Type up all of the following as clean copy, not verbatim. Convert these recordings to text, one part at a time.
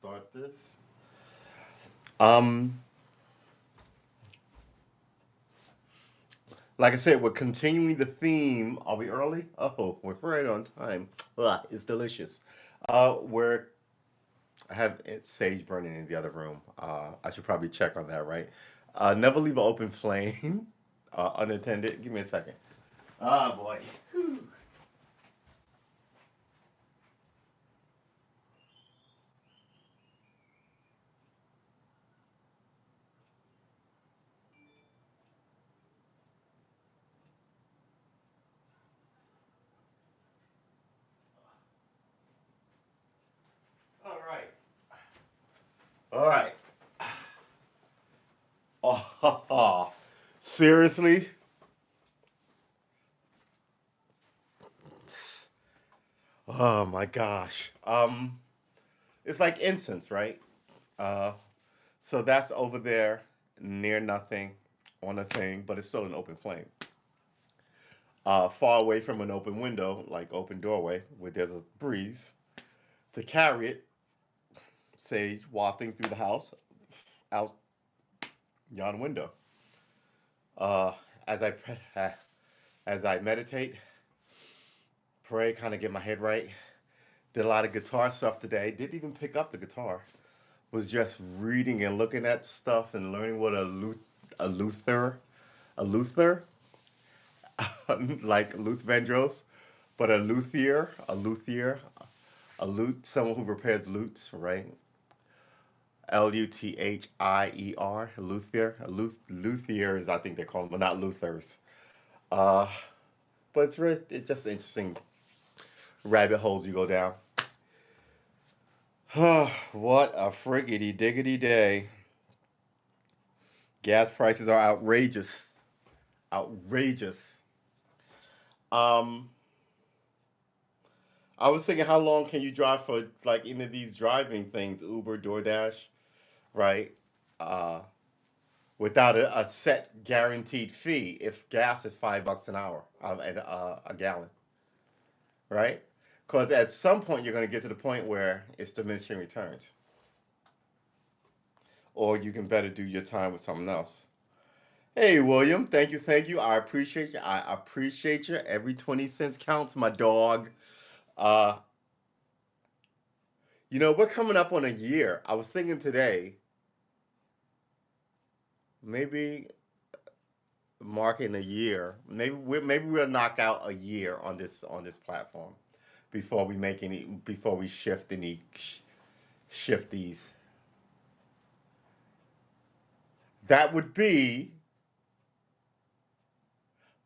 start this. Um, like I said, we're continuing the theme. Are we early? Oh, we're right on time. It's delicious. We're I have sage burning in the other room. I should probably check on that, right? Never leave an open flame unattended. Give me a second. Ah, boy. Whew. All right. All right. Oh, seriously? Oh my gosh. It's like incense, right? Uh, so that's over there near nothing on a thing, but it's still an open flame. Far away from an open window, like open doorway, where there's a breeze to carry it, sage wafting through the house out yon window. Uh, as I as I meditate, pray, kind of get my head right. Did a lot of guitar stuff today. Didn't even pick up the guitar. Was just reading and looking at stuff and learning what a luther, a luther, like Luther Vandross, but a lute, someone who repairs lutes, right? Luthier, luthier, luthiers, I think they call them, but not Luthers. Uh, but it's just interesting rabbit holes you go down. What a friggity diggity day. Gas prices are outrageous. Outrageous. Um, I was thinking, how long can you drive for like any of these driving things, Uber, DoorDash, right? Uh, Without a set guaranteed fee if gas is $5 an hour and a gallon, right? Because at some point you're going to get to the point where it's diminishing returns, or you can better do your time with something else. Hey, William, thank you, thank you. I appreciate you. I appreciate you. Every 20 cents counts, my dog. Uh, we're coming up on a year. I was thinking today, maybe marking a year. Maybe we'll knock out a year on this platform before we shift these. That would be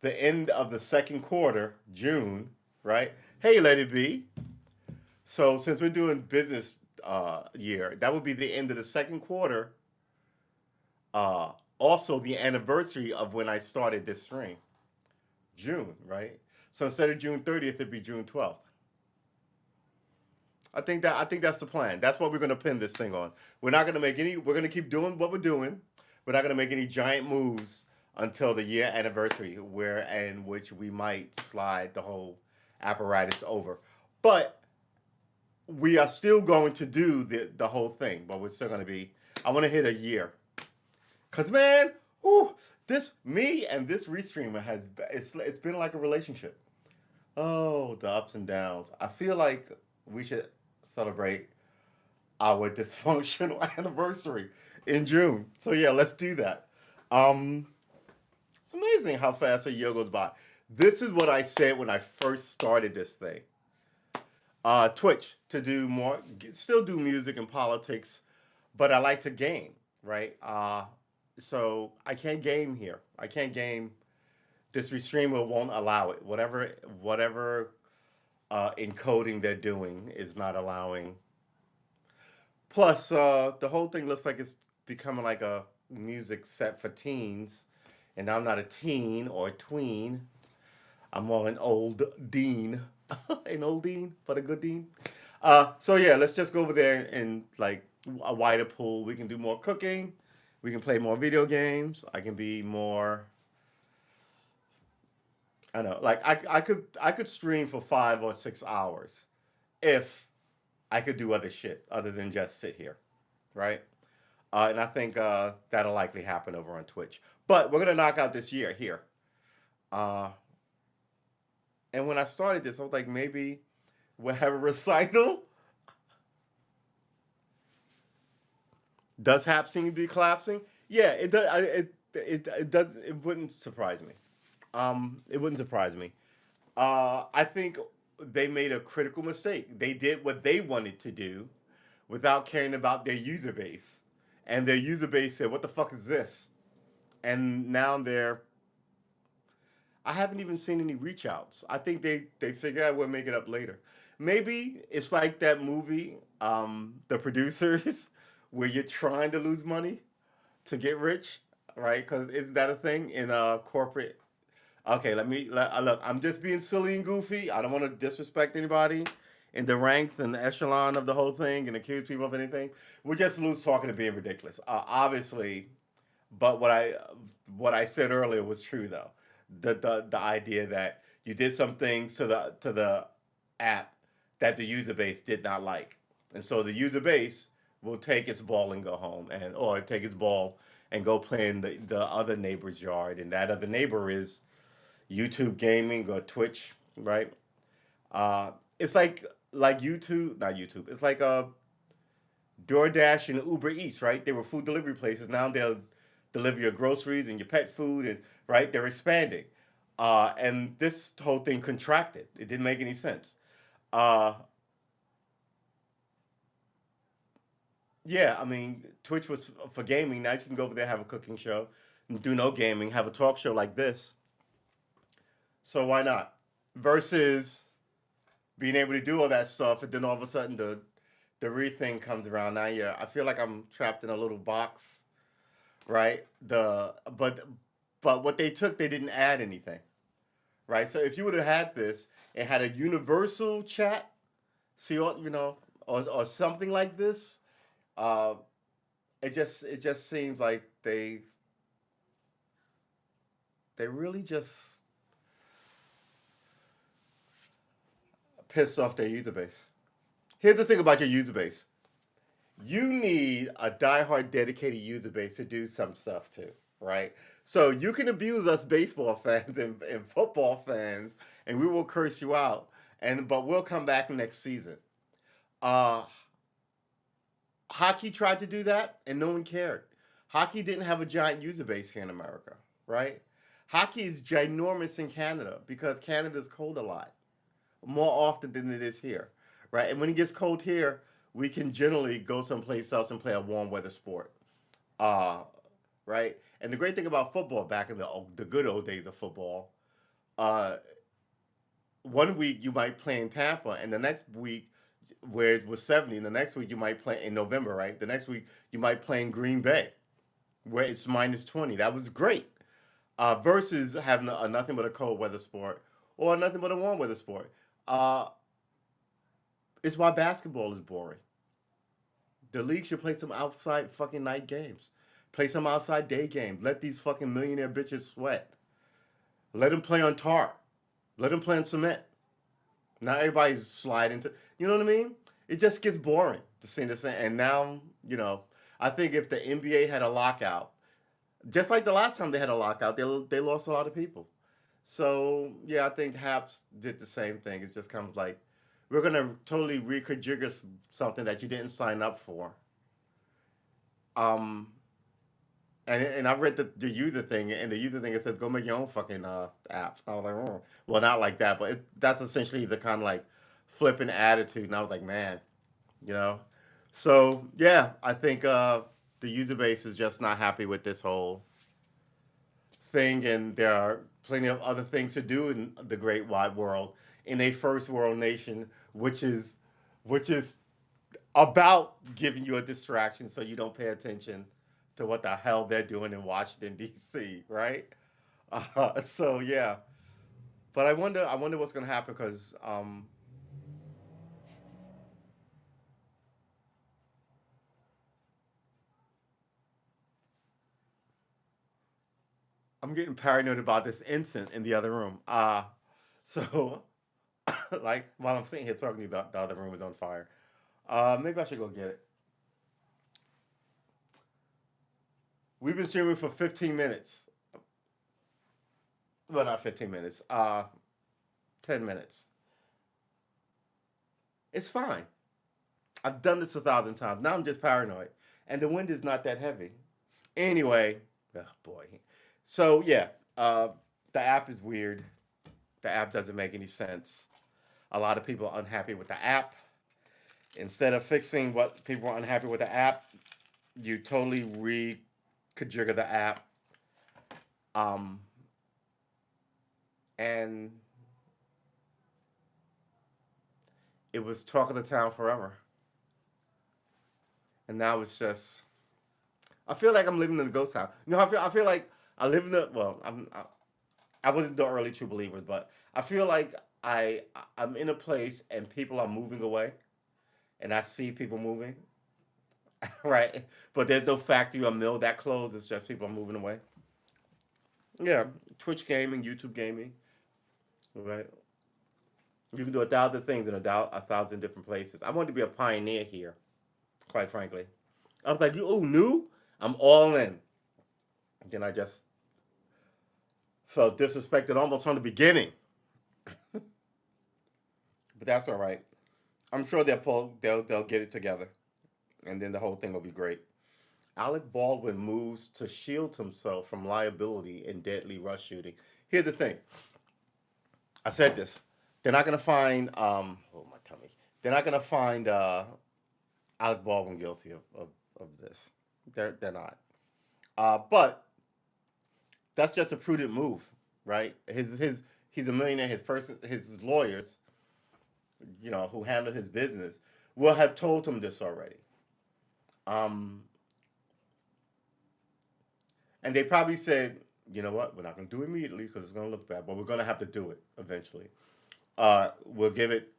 the end of the second quarter, June, right? Hey, let it be. So since we're doing business year, that would be the end of the second quarter. Uh, Also the anniversary of when I started this stream, June, right? So instead of June 30th, it'd be June 12th. I think that's the plan. That's what we're gonna pin this thing on. We're not gonna make any. We're gonna keep doing what we're doing. We're not gonna make any giant moves until the year anniversary, where in which we might slide the whole apparatus over. But we are still going to do the whole thing. But we're still gonna be. I want to hit a year, cause man, whew, this me and this restreamer it's been like a relationship. Oh, the ups and downs. I feel like we should celebrate our dysfunctional anniversary in June. So yeah, let's do that. Um, it's amazing how fast a year goes by. This is what I said when I first started this thing. Twitch to do more, still do music and politics, but I like to game, right? So I can't game here. I can't game. This restreamer won't allow it. Whatever encoding they're doing is not allowing. Plus, the whole thing looks like it's becoming like a music set for teens, and I'm not a teen or a tween. I'm more an old dean, an old dean, but a good dean. So yeah, let's just go over there and like a wider pool. We can do more cooking. We can play more video games. I can be more. I know, like I could stream for 5 or 6 hours if I could do other shit other than just sit here, right? And I think that'll likely happen over on Twitch. But we're gonna knock out this year here. Uh, and when I started this, I was like, maybe we'll have a recital. Does Hap seem to be collapsing? Yeah, it does. It does. It wouldn't surprise me. It wouldn't surprise me. I think they made a critical mistake. They did what they wanted to do without caring about their user base, and their user base said, "What the fuck is this?" And now they're. I haven't even seen any reach outs. I think they figure out we'll make it up later. Maybe it's like that movie, The Producers, where you're trying to lose money to get rich, right? Because isn't that a thing in corporate? Okay, look. I'm just being silly and goofy. I don't want to disrespect anybody in the ranks and the echelon of the whole thing and accuse people of anything. We're just loose talking and being ridiculous. Obviously, but what I said earlier was true though. The idea that you did some things to the app that the user base did not like, and so the user base will take its ball and go home, and or take its ball and go play in the other neighbor's yard, and that other neighbor is YouTube gaming or Twitch, right? It's like YouTube, not YouTube. It's like DoorDash and Uber Eats, right? They were food delivery places. Now they'll deliver your groceries and your pet food, and right, they're expanding. And this whole thing contracted. It didn't make any sense. Uh, yeah, I mean, Twitch was for gaming. Now you can go over there, have a cooking show, and do no gaming, have a talk show like this. So why not? Versus being able to do all that stuff, and then all of a sudden the re thing comes around. Now, yeah, I feel like I'm trapped in a little box, right? But what they took, they didn't add anything, right? So if you would have had this and had a universal chat, see what or something like this, uh, it just seems like they really just pissed off their user base. Here's the thing about your user base: you need a diehard dedicated user base to do some stuff too, right? So you can abuse us baseball fans and football fans, and we will curse you out, and but we'll come back next season. Uh, Hockey tried to do that, and no one cared. Hockey didn't have a giant user base here in America, right? Hockey is ginormous in Canada because Canada's cold a lot, more often than it is here, right? And when it gets cold here, we can generally go someplace else and play a warm weather sport, uh, right? And the great thing about football back in the good old days of football, uh, one week you might play in Tampa, and the next week where it was 70, and the next week you might play in November, right? The next week you might play in Green Bay where it's minus 20. That was great. Versus having a nothing but a cold weather sport or nothing but a warm weather sport. Uh, it's why basketball is boring. The league should play some outside fucking night games. Play some outside day games. Let these fucking millionaire bitches sweat. Let them play on tar. Let them play on cement. Not everybody's sliding to. You know what I mean? It just gets boring to see the same. And now, I think if the NBA had a lockout, just like the last time they had a lockout, they lost a lot of people. So yeah, I think Haps did the same thing. It's just kind of like we're gonna totally reconfigure something that you didn't sign up for. Um, and I read the user thing, and the user thing it says go make your own fucking app. I was like, oh. Well, not like that, but that's essentially the kind of like flipping attitude. And I was like, man, you know. So yeah, I think the user base is just not happy with this whole thing, and there are plenty of other things to do in the great wide world in a first world nation, which is about giving you a distraction so you don't pay attention to what the hell they're doing in Washington D.C. Right? So yeah, but I wonder what's gonna happen because I'm getting paranoid about this incense in the other room. So like while I'm sitting here talking to you, the other room is on fire. Maybe I should go get it. We've been streaming for 15 minutes. Well, not 15 minutes. 10 minutes. It's fine. I've done this 1,000 times. Now I'm just paranoid, and the wind is not that heavy. Anyway, oh boy. So yeah, the app is weird. The app doesn't make any sense. A lot of people are unhappy with the app. Instead of fixing what people are unhappy with the app, you totally reconfigure the app. Um, and it was talk of the town forever. And now it's just, I feel like I'm living in a ghost house. You know, I feel like I live in the, well, I wasn't the early true believers, but I feel like I'm in a place and people are moving away, and I see people moving, right? But there's no factory or mill that closed. It's just people are moving away. Yeah, Twitch gaming, YouTube gaming, right? You can do 1,000 things in a thousand different places. I wanted to be a pioneer here, quite frankly. I was like, you oh new? I'm all in. Then I just felt disrespected almost from the beginning. But that's all right. I'm sure they'll get it together, and then the whole thing will be great. Alec Baldwin moves to shield himself from liability in deadly rush shooting. Here's the thing. I said this. They're not gonna find oh my tummy. They're not gonna find Alec Baldwin guilty of this. They're not. But that's just a prudent move, right? His he's a millionaire. His lawyers, who handle his business, will have told him this already. Um, and they probably said, you know what, we're not going to do it immediately because it's going to look bad, but we're going to have to do it eventually. We'll give it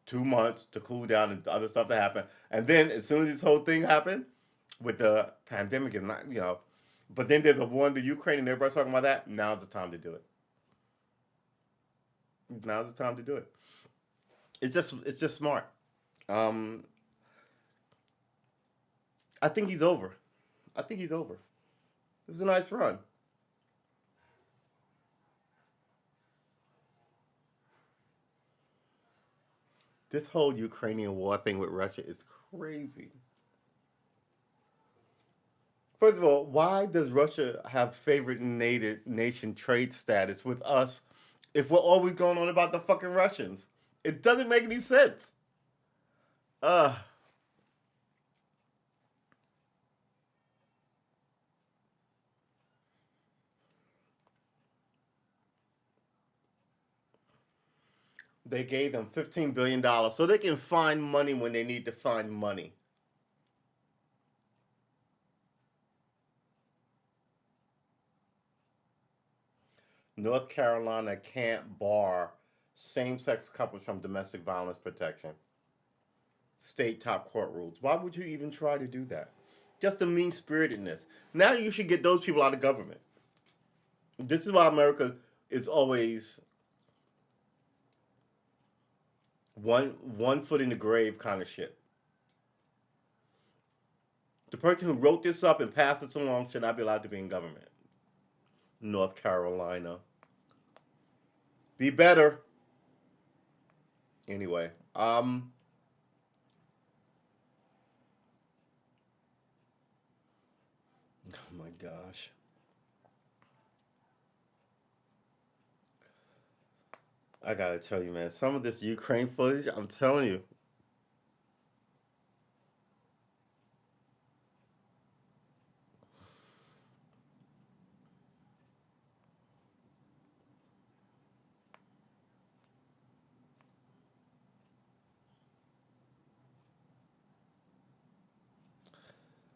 2 months to cool down and other stuff to happen, and then as soon as this whole thing happened with the pandemic, and not, but then there's a war in the Ukraine, and everybody's talking about that. Now's the time to do it. Now's the time to do it. It's just smart. Um, I think he's over. I think he's over. It was a nice run. This whole Ukrainian war thing with Russia is crazy. First of all, why does Russia have favorite native nation trade status with us if we're always going on about the fucking Russians? It doesn't make any sense. Uh, they gave them $15 billion so they can find money when they need to find money. North Carolina can't bar same sex couples from domestic violence protection. State top court rules. Why would you even try to do that? Just a mean spiritedness. Now you should get those people out of government. This is why America is always one foot in the grave kind of shit. The person who wrote this up and passed this along should not be allowed to be in government. North Carolina. Be better. Anyway, oh my gosh. I gotta tell you, man, some of this Ukraine footage, I'm telling you,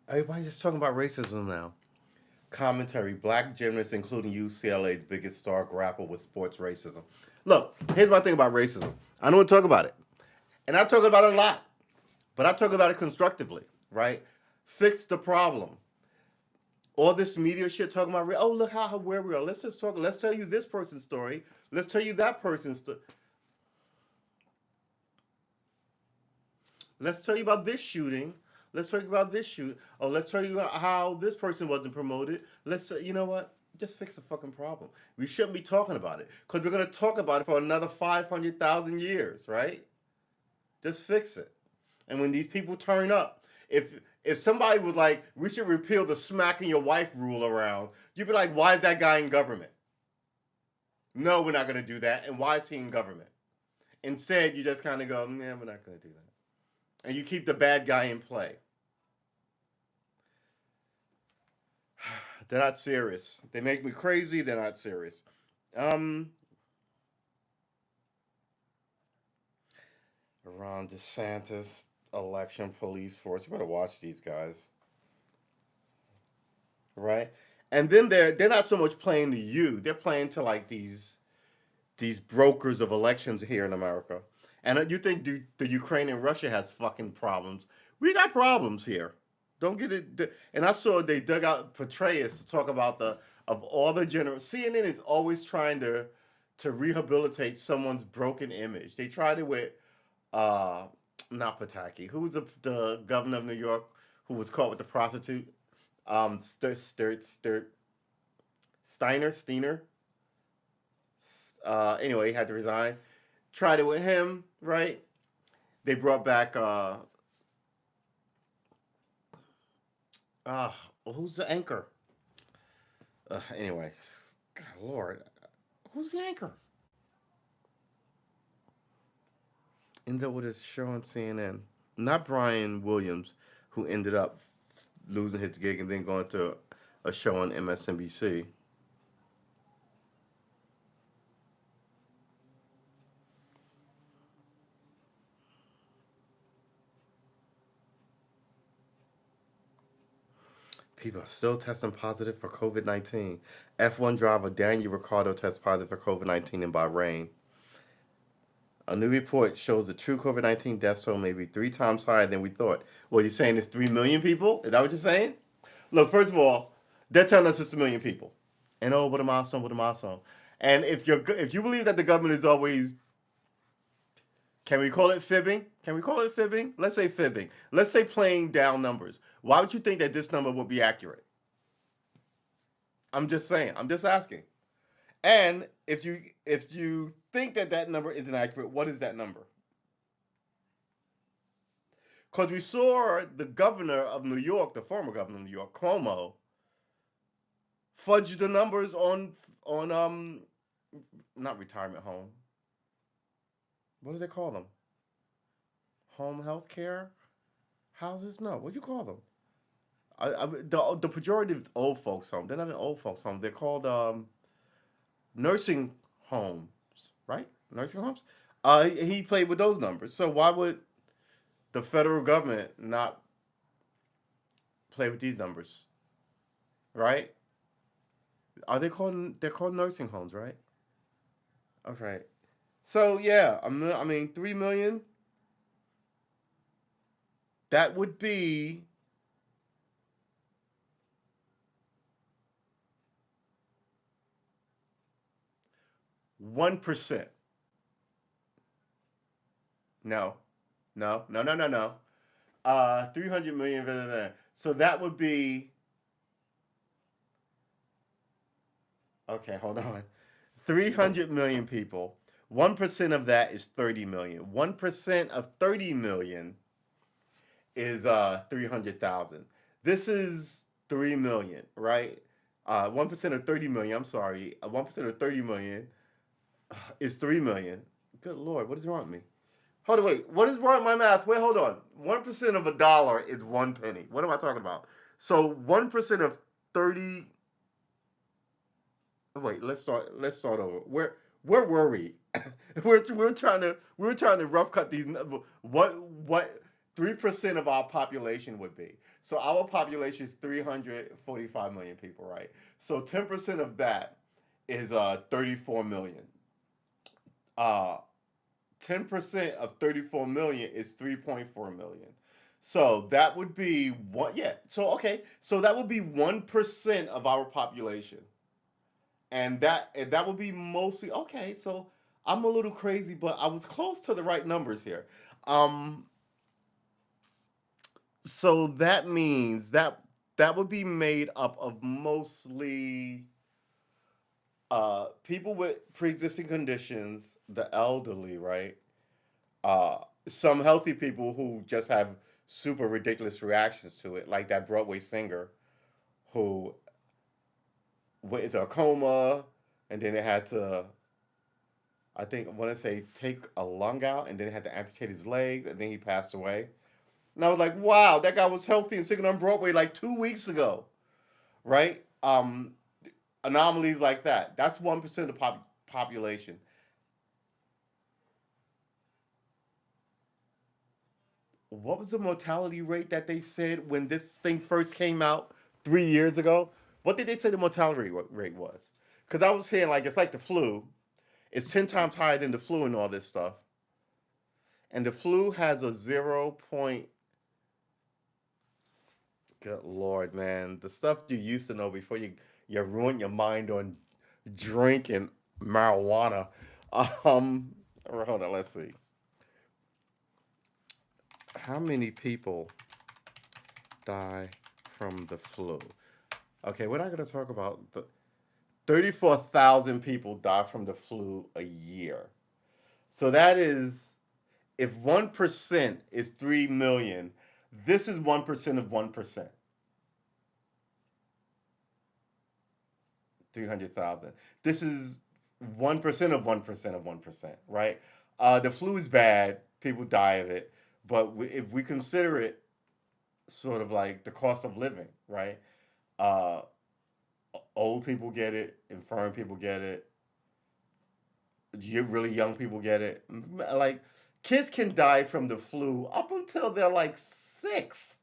everybody's just talking about racism now. Commentary: Black gymnasts, including UCLA's biggest star, grapple with sports racism. Look, here's my thing about racism. I don't want to talk about it, and I talk about it a lot, but I talk about it constructively, right? Fix the problem. All this media shit talking about, oh, look how where we are. Let's just talk. Let's tell you this person's story. Let's tell you that person's story. Let's tell you about this shooting. Let's talk about this shoot. Oh, let's tell you about how this person wasn't promoted. Let's say, you know what? Just fix the fucking problem. We shouldn't be talking about it because we're gonna talk about it for another 500,000 years, right? Just fix it. And when these people turn up, if somebody was like, we should repeal the smacking your wife rule around, you'd be like, why is that guy in government? No, we're not gonna do that. And why is he in government? Instead, you just kind of go, man, we're not gonna do that, and you keep the bad guy in play. They're not serious. They make me crazy. They're not serious. Um, Ron DeSantis election police force. You better watch these guys, right? And then they're not so much playing to you. They're playing to like these brokers of elections here in America. And you think the Ukraine and Russia has fucking problems? We got problems here. Don't get it. And I saw they dug out Petraeus to talk about the of all the general. CNN is always trying to rehabilitate someone's broken image. They tried it with uh not Pataki. Who was the governor of New York who was caught with the prostitute? Steiner. Anyway, he had to resign. Tried it with him, right? They brought back uh who's the anchor? Anyway, God Lord, who's the anchor? Ended up with a show on CNN. Not Brian Williams, who ended up losing his gig and then going to a show on MSNBC. People are still testing positive for COVID-19. F1 driver Daniel Ricciardo tests positive for COVID-19 in Bahrain. A new report shows the true COVID-19 death toll may be 3 times higher than we thought. Well, you're saying it's 3 million people? Is that what you're saying? Look, first of all, they're telling us it's a million people. And oh, what a milestone, what a milestone. And if you believe that the government is always, can we call it fibbing? Can we call it fibbing? Let's say fibbing. Let's say playing down numbers. Why would you think that this number would be accurate? I'm just saying. I'm just asking. And if you think that that number isn't accurate, what is that number? Because we saw the governor of New York, the former governor of New York, Cuomo, fudge the numbers on not retirement home. What do they call them? Home health care houses? No, what do you call them? The pejorative is old folks home. They're not an old folks home. They're called nursing homes, right? Nursing homes. He played with those numbers. So why would the federal government not play with these numbers, right? Are they called? They're called nursing homes, right? Okay. So yeah, I mean 3 million. That would be 1%. No, no. 300 million. Blah, blah, blah. So that would be okay. Hold on. 300 million people. 1% of that is 30 million. 1% of 30 million is 300,000. This is 3 million, right? 1% of 30 million. I'm sorry. 1% of 30 million is 3 million. Good lord, what is wrong with me? Hold on, wait. What is wrong with my math? Wait, hold on. 1% of a dollar is 1 penny. What am I talking about? So 1% of 30. Wait, let's start over. Where were we? we were trying to rough cut these. What 3% of our population would be? So our population is 345 million people, right? So 10% of that is 34 million. Uh 10% of 34 million is 3.4 million. So that would be one. Yeah. So okay. So that would be 1% of our population, and that would be mostly okay. So I'm a little crazy, but I was close to the right numbers here. Um, So that means that would be made up of mostly people with pre-existing conditions, the elderly, right? Some healthy people who just have super ridiculous reactions to it, like that Broadway singer who went into a coma, and then they had to, I think, I want to say, take a lung out, and then they had to amputate his legs, and then he passed away. And I was like, wow, that guy was healthy and singing on Broadway like 2 weeks ago, right? Anomalies like that. That's 1% of the population. What was the mortality rate that they said when this thing first came out 3 years ago? What did they say the mortality rate was? Because I was hearing like it's like the flu. It's 10 times higher than the flu and all this stuff. And the flu has a 0 point. Good lord, man, the stuff you used to know before you ruin your mind on drink and marijuana. Um, hold on, let's see. How many people die from the flu? Okay, we're not going to talk about the 34,000 people die from the flu a year. So that is, if 1% is 3 million, this is 1% of 1%, 300,000. This is 1% of 1% of 1%, right? The flu is bad, people die of it, but if we consider it sort of like the cost of living, right? Uh, Old people get it, infirm people get it, you really young people get it. Like kids can die from the flu up until they're like 6.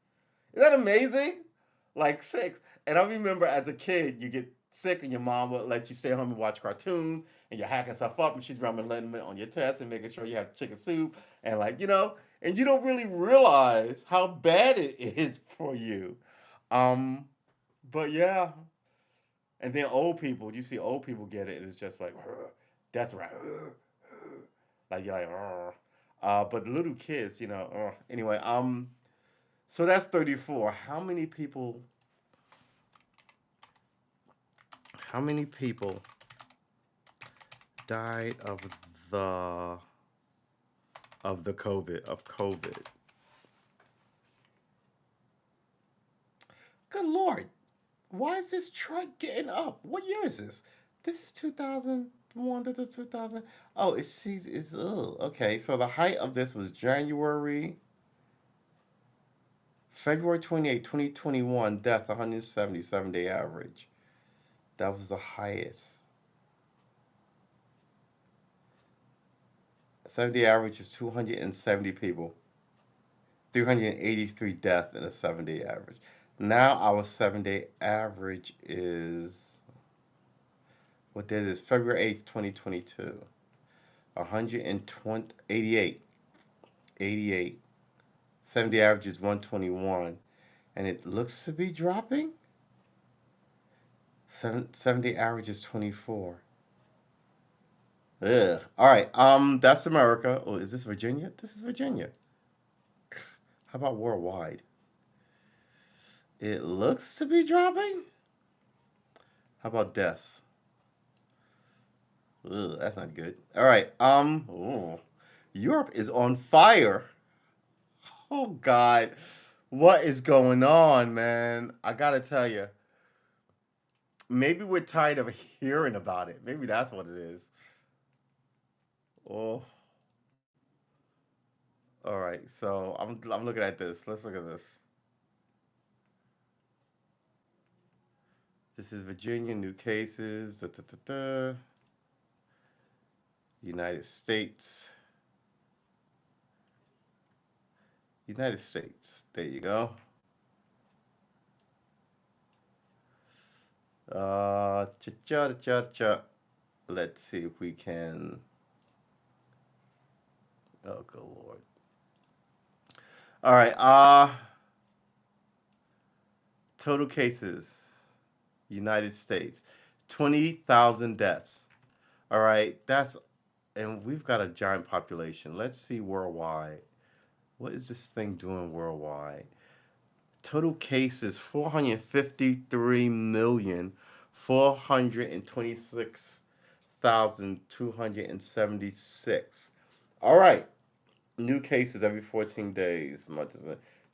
Is that amazing? Like 6. And I remember as a kid, you get sick and your mom would let you stay home and watch cartoons, and you're hacking stuff up, and she's rubbing lemon on your test and making sure you have chicken soup and like and you don't really realize how bad it is for you. Um, but yeah, and then old people, you see old people get it, and it's just like that's right. Like you're like, but little kids, anyway, so that's 34. How many people died the the COVID? Good Lord. Why is this chart getting up? What year is this? This is 2001 to 2000. Oh, it's okay. So the height of this was February 28, 2021, death 177-day average. That was the highest. 7-day average is 270 people. 383 deaths in a 7-day average. Now our 7-day average is what date is February 8th, 2022. 120 88. 88. 7-day average is 121. And it looks to be dropping. 7-day average is 24. Ugh. All right. That's America. Oh, is this Virginia? This is Virginia. How about worldwide? It looks to be dropping. How about deaths? Ugh, that's not good. All right. Oh, Europe is on fire. Oh God, what is going on, man? I gotta tell you, maybe we're tired of hearing about it. Maybe that's what it is. Oh, all right. So I'm looking at this. Let's look at this. This is Virginia, new cases. Da, da, da, da. United States. United States. There you go. Cha cha cha cha. Let's see if we can. Oh, good lord. All right. Total cases. United States. 20,000 deaths. All right. And we've got a giant population. Let's see worldwide. What is this thing doing worldwide? Total cases 453,426,276. All right. New cases every 14 days.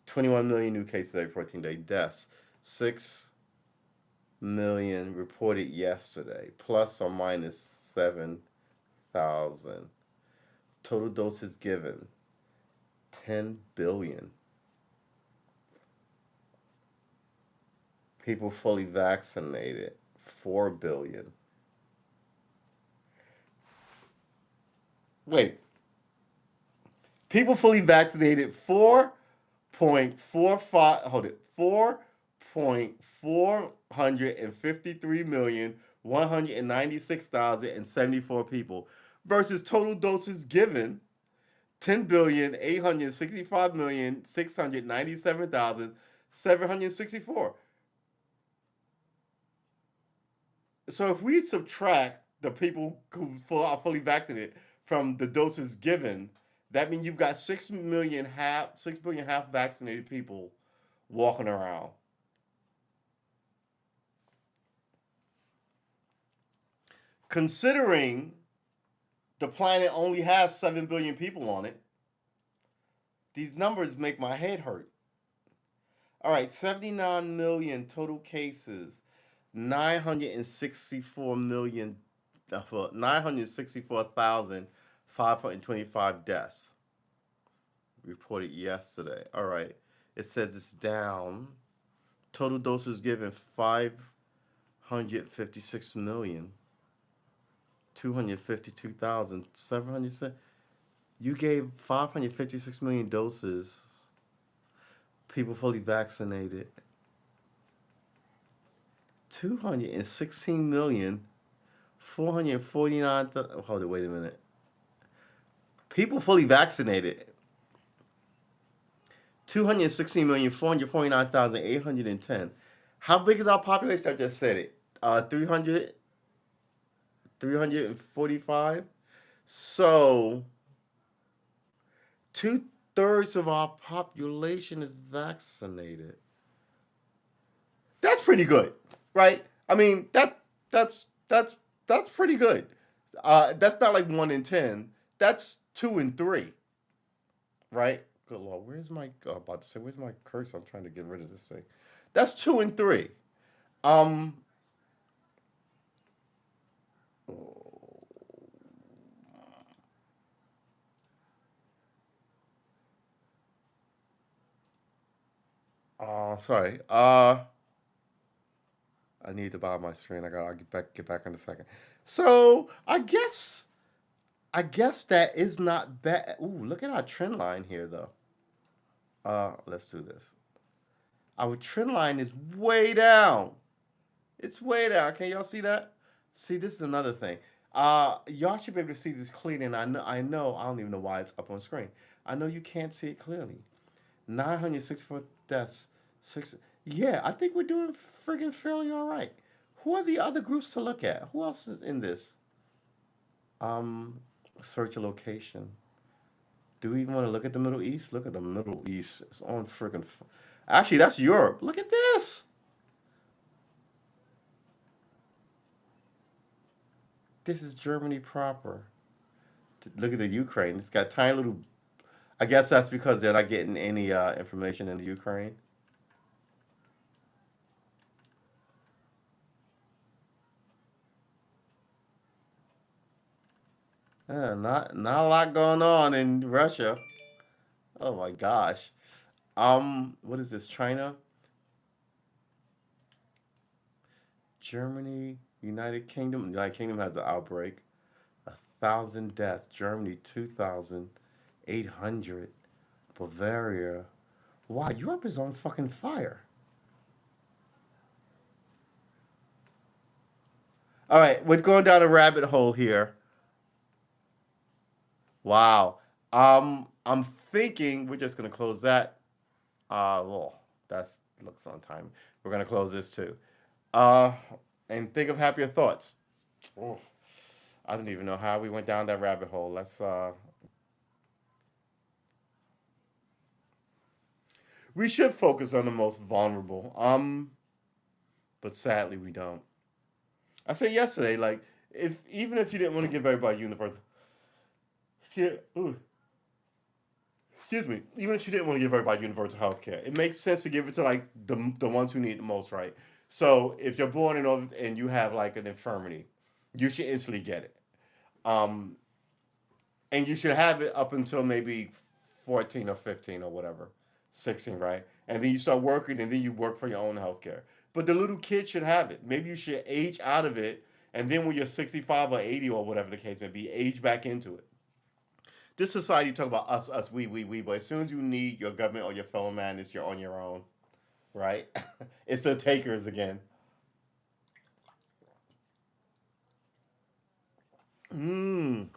21 million new cases every 14 days. Deaths 6 million reported yesterday, plus or minus 7,000. Total doses given 10 billion. People fully vaccinated 4 billion. Wait, people fully vaccinated 4.45, hold it, 4.453,196,074 people versus total doses given 10,865,697,764. So if we subtract the people who are fully vaccinated from the doses given, that means you've got 6 billion half vaccinated people walking around. Considering the planet only has 7 billion people on it, these numbers make my head hurt. All right, 79 million total cases, 964 million, 964,525 deaths reported yesterday. All right, it says it's down. Total doses given 556 million. 252,700. You gave 556 million doses. People fully vaccinated. 216 million. 449. Hold it. Wait a minute. People fully vaccinated. 216,449,810. How big is our population? I just said it. 345. So 2/3 of our population is vaccinated. That's pretty good, right? I mean that's pretty good. That's not like 1 in 10. That's 2 in 3, right? Good lord, where's my? About to say, where's my cursor? I'm trying to get rid of this thing. That's 2 in 3. Um. Sorry. I need to buy my screen. I'll get back in a second. So I guess that is not bad. Ooh, look at our trend line here though. Let's do this. Our trend line is way down. It's way down. Can y'all see that? See, this is another thing. Y'all should be able to see this clearly, and I know, I don't even know why it's up on screen. I know you can't see it clearly. 964 deaths. Six. Yeah, I think we're doing friggin' fairly all right. Who are the other groups to look at? Who else is in this? Um, Search a location. Do we even want to look at the Middle East? Look at the Middle East. It's on friggin'. Actually, that's Europe. Look at this. This is Germany proper. Look at the Ukraine. It's got tiny little. I guess that's because they're not getting any information in the Ukraine. Not a lot going on in Russia. Oh my gosh. What is this? China, Germany, United Kingdom. United Kingdom has the outbreak. 1,000 deaths. Germany 2,800. Bavaria. Wow, Europe is on fucking fire. All right, we're going down a rabbit hole here. Wow. I'm thinking we're just gonna close that. Well, that's looks on time. We're gonna close this too. Uh, and think of happier thoughts. Oh, I don't even know how we went down that rabbit hole. Let's We should focus on the most vulnerable. But sadly we don't. I said yesterday, like, if even if you didn't want to give everybody universal, ooh, excuse me, even if you didn't want to give everybody universal health care, it makes sense to give it to like the ones who need it the most, right? So if you're born in and you have like an infirmity, you should instantly get it. Um, and you should have it up until maybe 14 or 15 or whatever, 16, right? And then you start working, and then you work for your own health care. But the little kid should have it. Maybe you should age out of it, and then when you're 65 or 80 or whatever the case may be, age back into it. This society talk about us, we, but as soon as you need your government or your fellow man, it's you're on your own, right? It's the takers again. Mmm,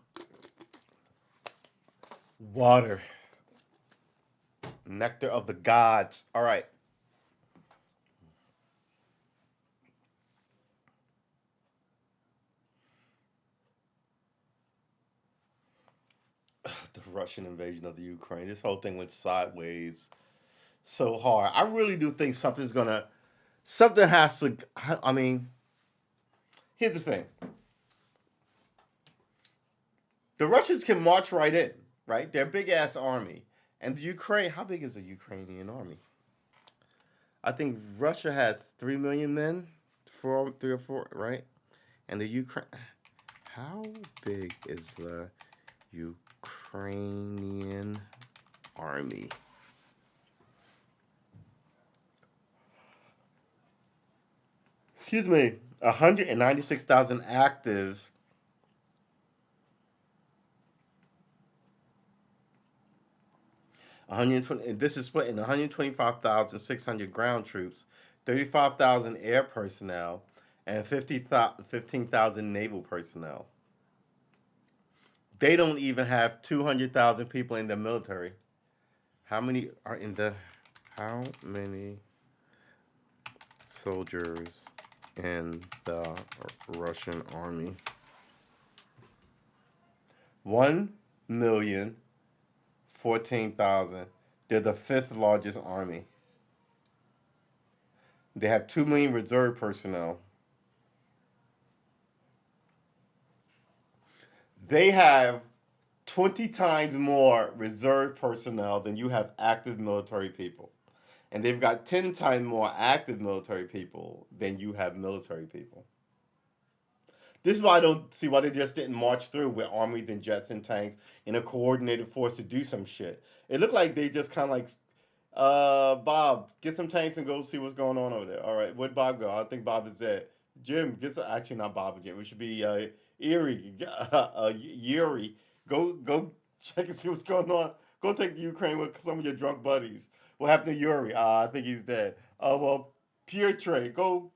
water, nectar of the gods. All right, the Russian invasion of the Ukraine. This whole thing went sideways so hard. I really do think something has to. I mean, here's the thing: the Russians can march right in, right? They're a big ass army, and the Ukraine. How big is the Ukrainian army? I think Russia has 3 million men, 3 or 4, right? And the Ukraine. How big is the Ukrainian army? Excuse me, 196,000 active, 120. This is split in 125,600 ground troops, 35,000 air personnel, and 15,000 naval personnel. They don't even have 200,000 people in the military. How many are in the? How many soldiers in the Russian army? 1,014,000. They're the fifth largest army. They have 2 million reserve personnel. They have 20 times more reserve personnel than you have active military people. And they've got 10 times more active military people than you have military people. This is why I don't see why they just didn't march through with armies and jets and tanks in a coordinated force to do some shit. It looked like they just kind of like, Bob, get some tanks and go see what's going on over there. All right, where'd Bob go? I think Bob is dead. Jim, actually not Bob again. We should be Erie, Yuri. Go check and see what's going on. Go take the Ukraine with some of your drunk buddies. What happened to Yuri? I think he's dead. Well, Pietre, go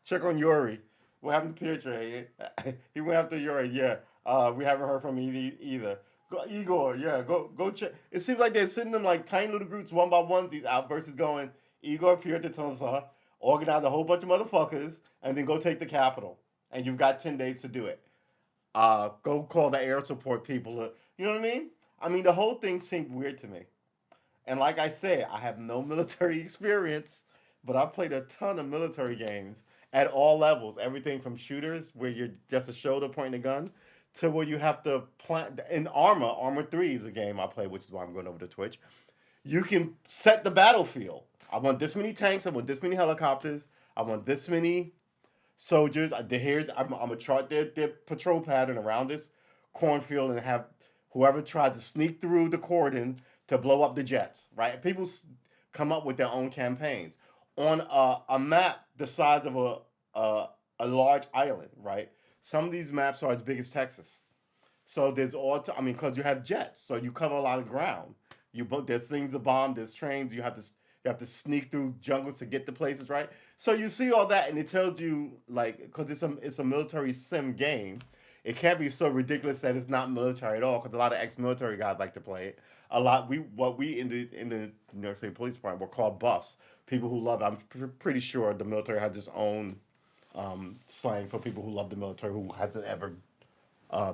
check on Yuri. What happened to Pietre? He went after Yuri. Yeah. We haven't heard from him either. Go, Igor, yeah, go check. It seems like they're sending them like tiny little groups one by one. These out versus going Igor Pietre, organize a whole bunch of motherfuckers, and then go take the capital. And you've got 10 days to do it. Go call the air support people. You know what I mean? I mean, the whole thing seemed weird to me. And like I said, I have no military experience, but I've played a ton of military games at all levels. Everything from shooters, where you're just a shoulder pointing a gun, to where you have to plant in Arma. Arma 3 is a game I play, which is why I'm going over to Twitch. You can set the battlefield. I want this many tanks. I want this many helicopters. I want this many soldiers. I'm gonna chart their patrol pattern around this cornfield and have whoever tried to sneak through the cordon to blow up the jets. Right? People come up with their own campaigns on a map the size of a large island. Right? Some of these maps are as big as Texas. So there's I mean, because you have jets, so you cover a lot of ground. There's things to bomb. There's trains. You have to sneak through jungles to get to places, right? So you see all that, and it tells you like because it's a military sim game. It can't be so ridiculous that it's not military at all. Because a lot of ex-military guys like to play it. A lot what we in the New York City Police Department were called buffs. People who love it. I'm pretty sure the military has its own slang for people who love the military who hasn't ever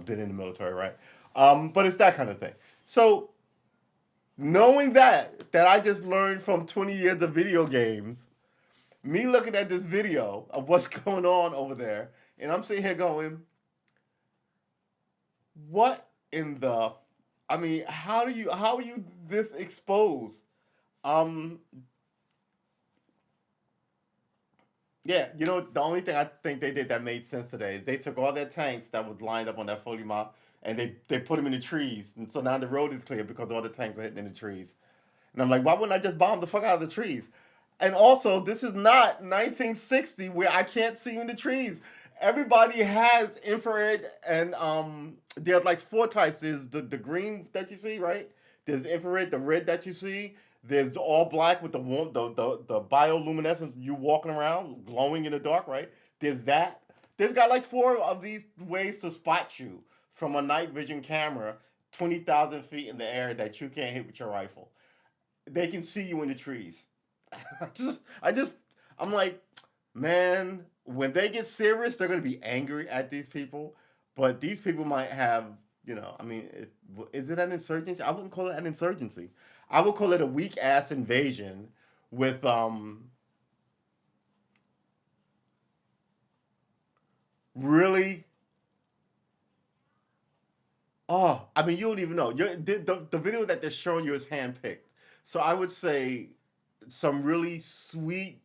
been in the military, right? But it's that kind of thing. So Knowing that I just learned from 20 years of video games, me looking at this video of what's going on over there, and I'm sitting here going, what in the, I mean, how are you this exposed? Um, yeah, you know, the only thing I think they did that made sense today is they took all their tanks that was lined up on that 40 mile and they put them in the trees. And so now the road is clear because all the tanks are hitting in the trees. And I'm like, why wouldn't I just bomb the fuck out of the trees? And also, this is not 1960 where I can't see in the trees. Everybody has infrared, and there's like four types. There's the green that you see, right? There's infrared, the red that you see. There's all black with the warm, the bioluminescence. You walking around glowing in the dark, right? There's that. They've got like four of these ways to spot you from a night vision camera, 20,000 feet in the air that you can't hit with your rifle. They can see you in the trees. I just, I'm like, man, when they get serious, they're gonna be angry at these people. But these people might have, you know, I mean, is it an insurgency? I wouldn't call it an insurgency. I would call it a weak ass invasion with really. Oh, I mean, you don't even know. The video that they're showing you is handpicked. So I would say some really sweet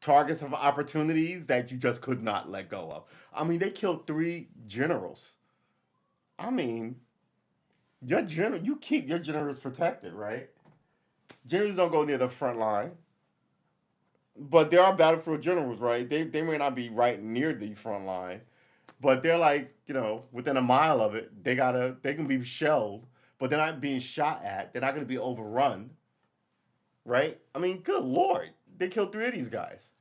targets of opportunities that you just could not let go of. I mean, they killed three generals. I mean, your general, you keep your generals protected, right? Generals don't go near the front line, but there are battlefield generals, right? They may not be right near the front line, but they're like, you know, within a mile of it. They can be shelled, but they're not being shot at. They're not going to be overrun, right? I mean, good lord, they killed three of these guys.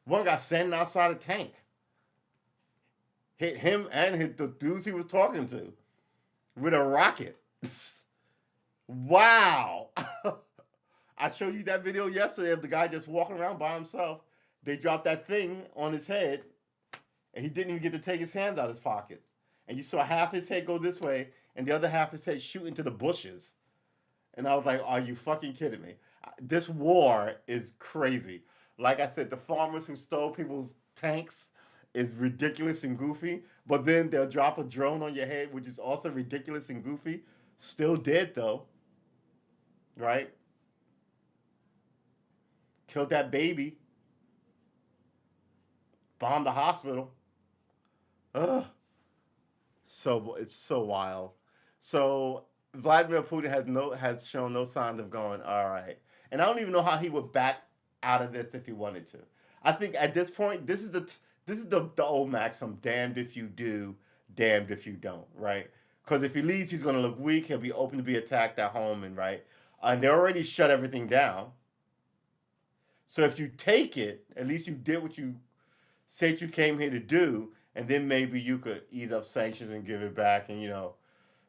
One got standing outside a tank, hit him and hit the dudes he was talking to with a rocket. Wow. I showed you that video yesterday of the guy just walking around by himself. They dropped that thing on his head, and he didn't even get to take his hands out of his pockets. And you saw half his head go this way, and the other half of his head shoot into the bushes. And I was like, are you fucking kidding me? This war is crazy. Like I said, the farmers who stole people's tanks is ridiculous and goofy, but then they'll drop a drone on your head, which is also ridiculous and goofy. Still dead though, right? Killed that baby, bombed the hospital. Ugh. So it's so wild. So Vladimir Putin has shown no signs of going all right, and I don't even know how he would back out of this if he wanted to. I think at this point, this is the old maxim: damned if you do, damned if you don't. Right? Because if he leaves, he's going to look weak. He'll be open to be attacked at home, and right, and they already shut everything down. So if you take it, at least you did what you said you came here to do, and then maybe you could ease up sanctions and give it back, and you know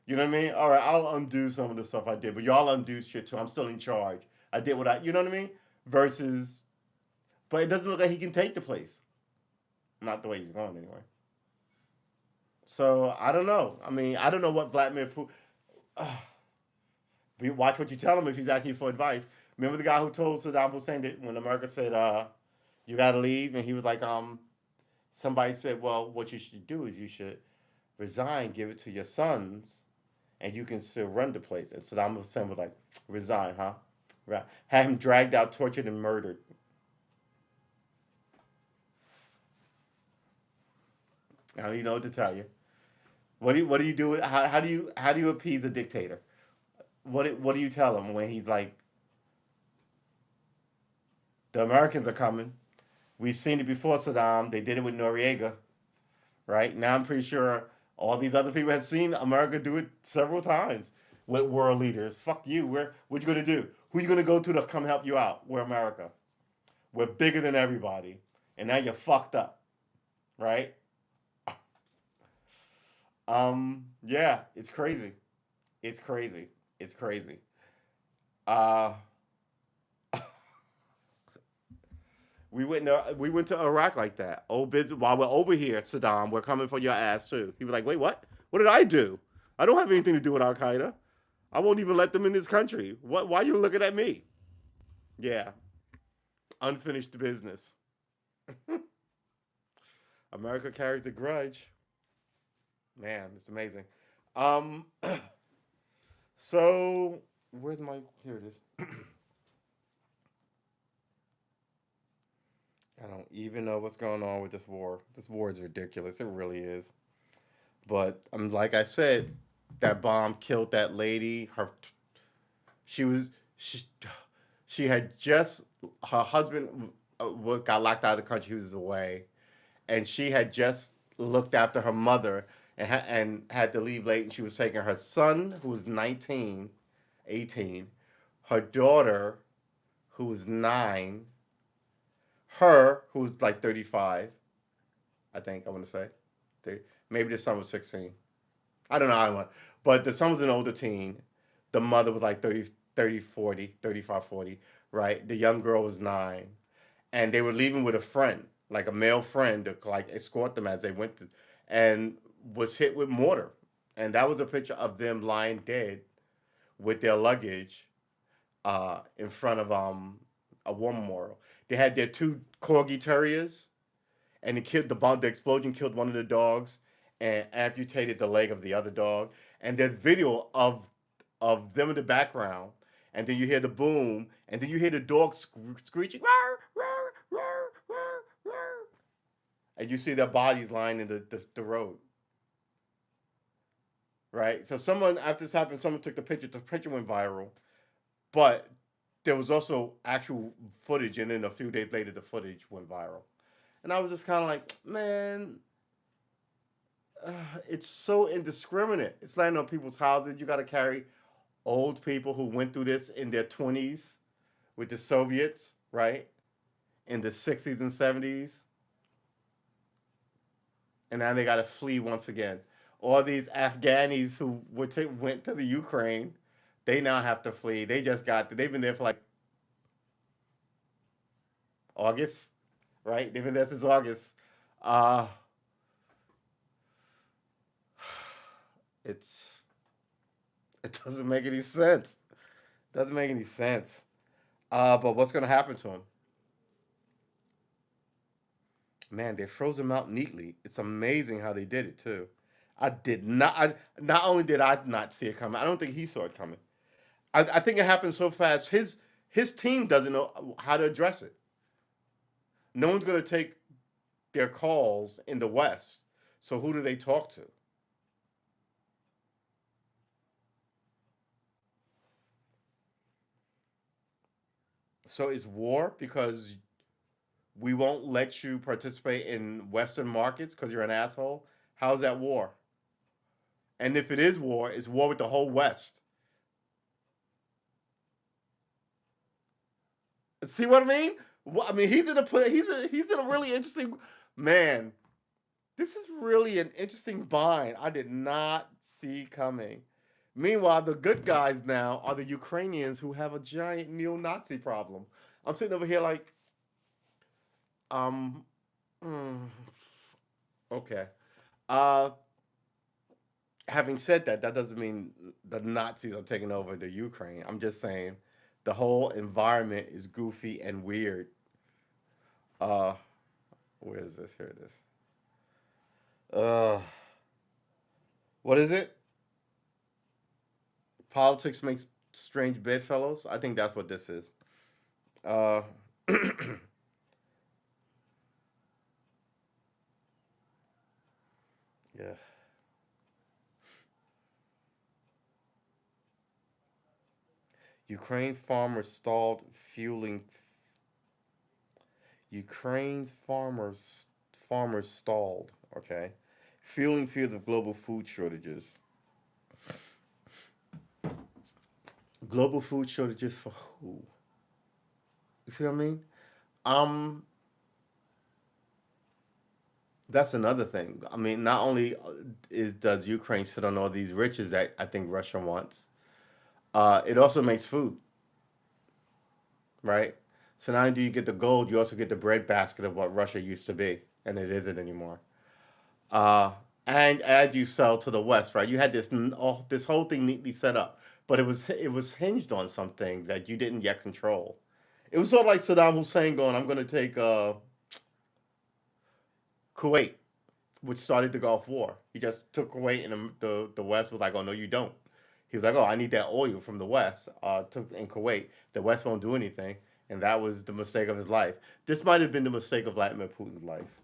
what I mean? All right, I'll undo some of the stuff I did, but y'all undo shit too. I'm still in charge. I did what you know what I mean? Versus, but it doesn't look like he can take the place. Not the way he's going anyway. So I don't know. I mean, I don't know what Vladimir Putin. Watch what you tell him if he's asking you for advice. Remember the guy who told Saddam Hussein that when America said, "You got to leave," and he was like, somebody said, "Well, what you should do is you should resign, give it to your sons, and you can still run the place." And Saddam Hussein was like, "Resign, huh?" Right. Had him dragged out, tortured, and murdered. I don't even know what to tell you. What do you do? How do you appease a dictator? What do you tell him when he's like, the Americans are coming? We've seen it before, Saddam. They did it with Noriega, right? Now I'm pretty sure all these other people have seen America do it several times with world leaders. Fuck you. What you gonna do? Who you gonna go to come help you out? We're America. We're bigger than everybody, and now you're fucked up, right? Yeah, it's crazy. It's crazy. It's crazy. Uh, we went to Iraq like that. Oh, business. While we're over here, Saddam, we're coming for your ass too. He was like, wait, what? What did I do? I don't have anything to do with Al Qaeda. I won't even let them in this country. What? Why are you looking at me? Yeah, unfinished business. America carries a grudge. Man, it's amazing. Um, so where's my? Here it is. I don't even know what's going on with this war. This war is ridiculous. It really is. But like I said, that bomb killed that lady. She was she had just her husband got locked out of the country. He was away, and she had just looked after her mother and had to leave late. And she was taking her son, who was 19, 18, her daughter, who was 9, her, who was like 35, I think I want to say. Maybe the son was 16. I don't know. I don't know. But the son was an older teen. The mother was like 30, 30, 40, 35, 40, right? The young girl was 9. And they were leaving with a friend, like a male friend, to like escort them as they went to, and was hit with mortar. And that was a picture of them lying dead with their luggage in front of a war memorial. They had their 2 corgi terriers, and the explosion killed one of the dogs and amputated the leg of the other dog. And there's video of them in the background, and then you hear the boom, and then you hear the dog screeching, rawr, rawr, rawr, rawr, rawr. And you see their bodies lying in the road, right? So someone, after this happened, someone took the picture. The picture went viral, but there was also actual footage, and then a few days later, the footage went viral. And I was just kind of like, man, it's so indiscriminate. It's landing on people's houses. You got to carry old people who went through this in their 20s with the Soviets, right? In the 60s and 70s. And now they got to flee once again. All these Afghanis who went to the Ukraine, they now have to flee. They've been there for like August, right? They've been there since August. Uh, it's it doesn't make any sense. Doesn't make any sense. But what's going to happen to him? Man, they froze him out neatly. It's amazing how they did it too. I did not. Not only did I not see it coming, I don't think he saw it coming. I think it happened so fast. His team doesn't know how to address it. No one's going to take their calls in the West. So who do they talk to? So it's war because we won't let you participate in Western markets because you're an asshole. How's that war? And if it is war, it's war with the whole West. See what I mean? Well, I mean, he's in a really interesting man. This is really an interesting bind. I did not see coming. Meanwhile, the good guys now are the Ukrainians who have a giant neo-Nazi problem. I'm sitting over here like, um, mm, okay. Uh, Having said that, that doesn't mean the Nazis are taking over the Ukraine. I'm just saying the whole environment is goofy and weird. Uh, where is this? Here it is. Uh, what is it? Politics makes strange bedfellows. I think that's what this is. Uh, yeah. Ukraine farmers stalled fueling. Ukraine's farmers stalled. Okay, fueling fears of global food shortages. Global food shortages for who? You see what I mean? Um, that's another thing. I mean, not only does Ukraine sit on all these riches that I think Russia wants, it also makes food, right? So not only do you get the gold, you also get the breadbasket of what Russia used to be, and it isn't anymore. Uh, and as you sell to the West, right? You had this whole thing neatly set up. but it was hinged on some things that you didn't yet control. It was sort of like Saddam Hussein going, "I'm going to take Kuwait," which started the Gulf War. He just took Kuwait, and the West was like, "Oh no, you don't." He was like, "Oh, I need that oil from the West in Kuwait. The West won't do anything," and that was the mistake of his life. This might have been the mistake of Vladimir Putin's life.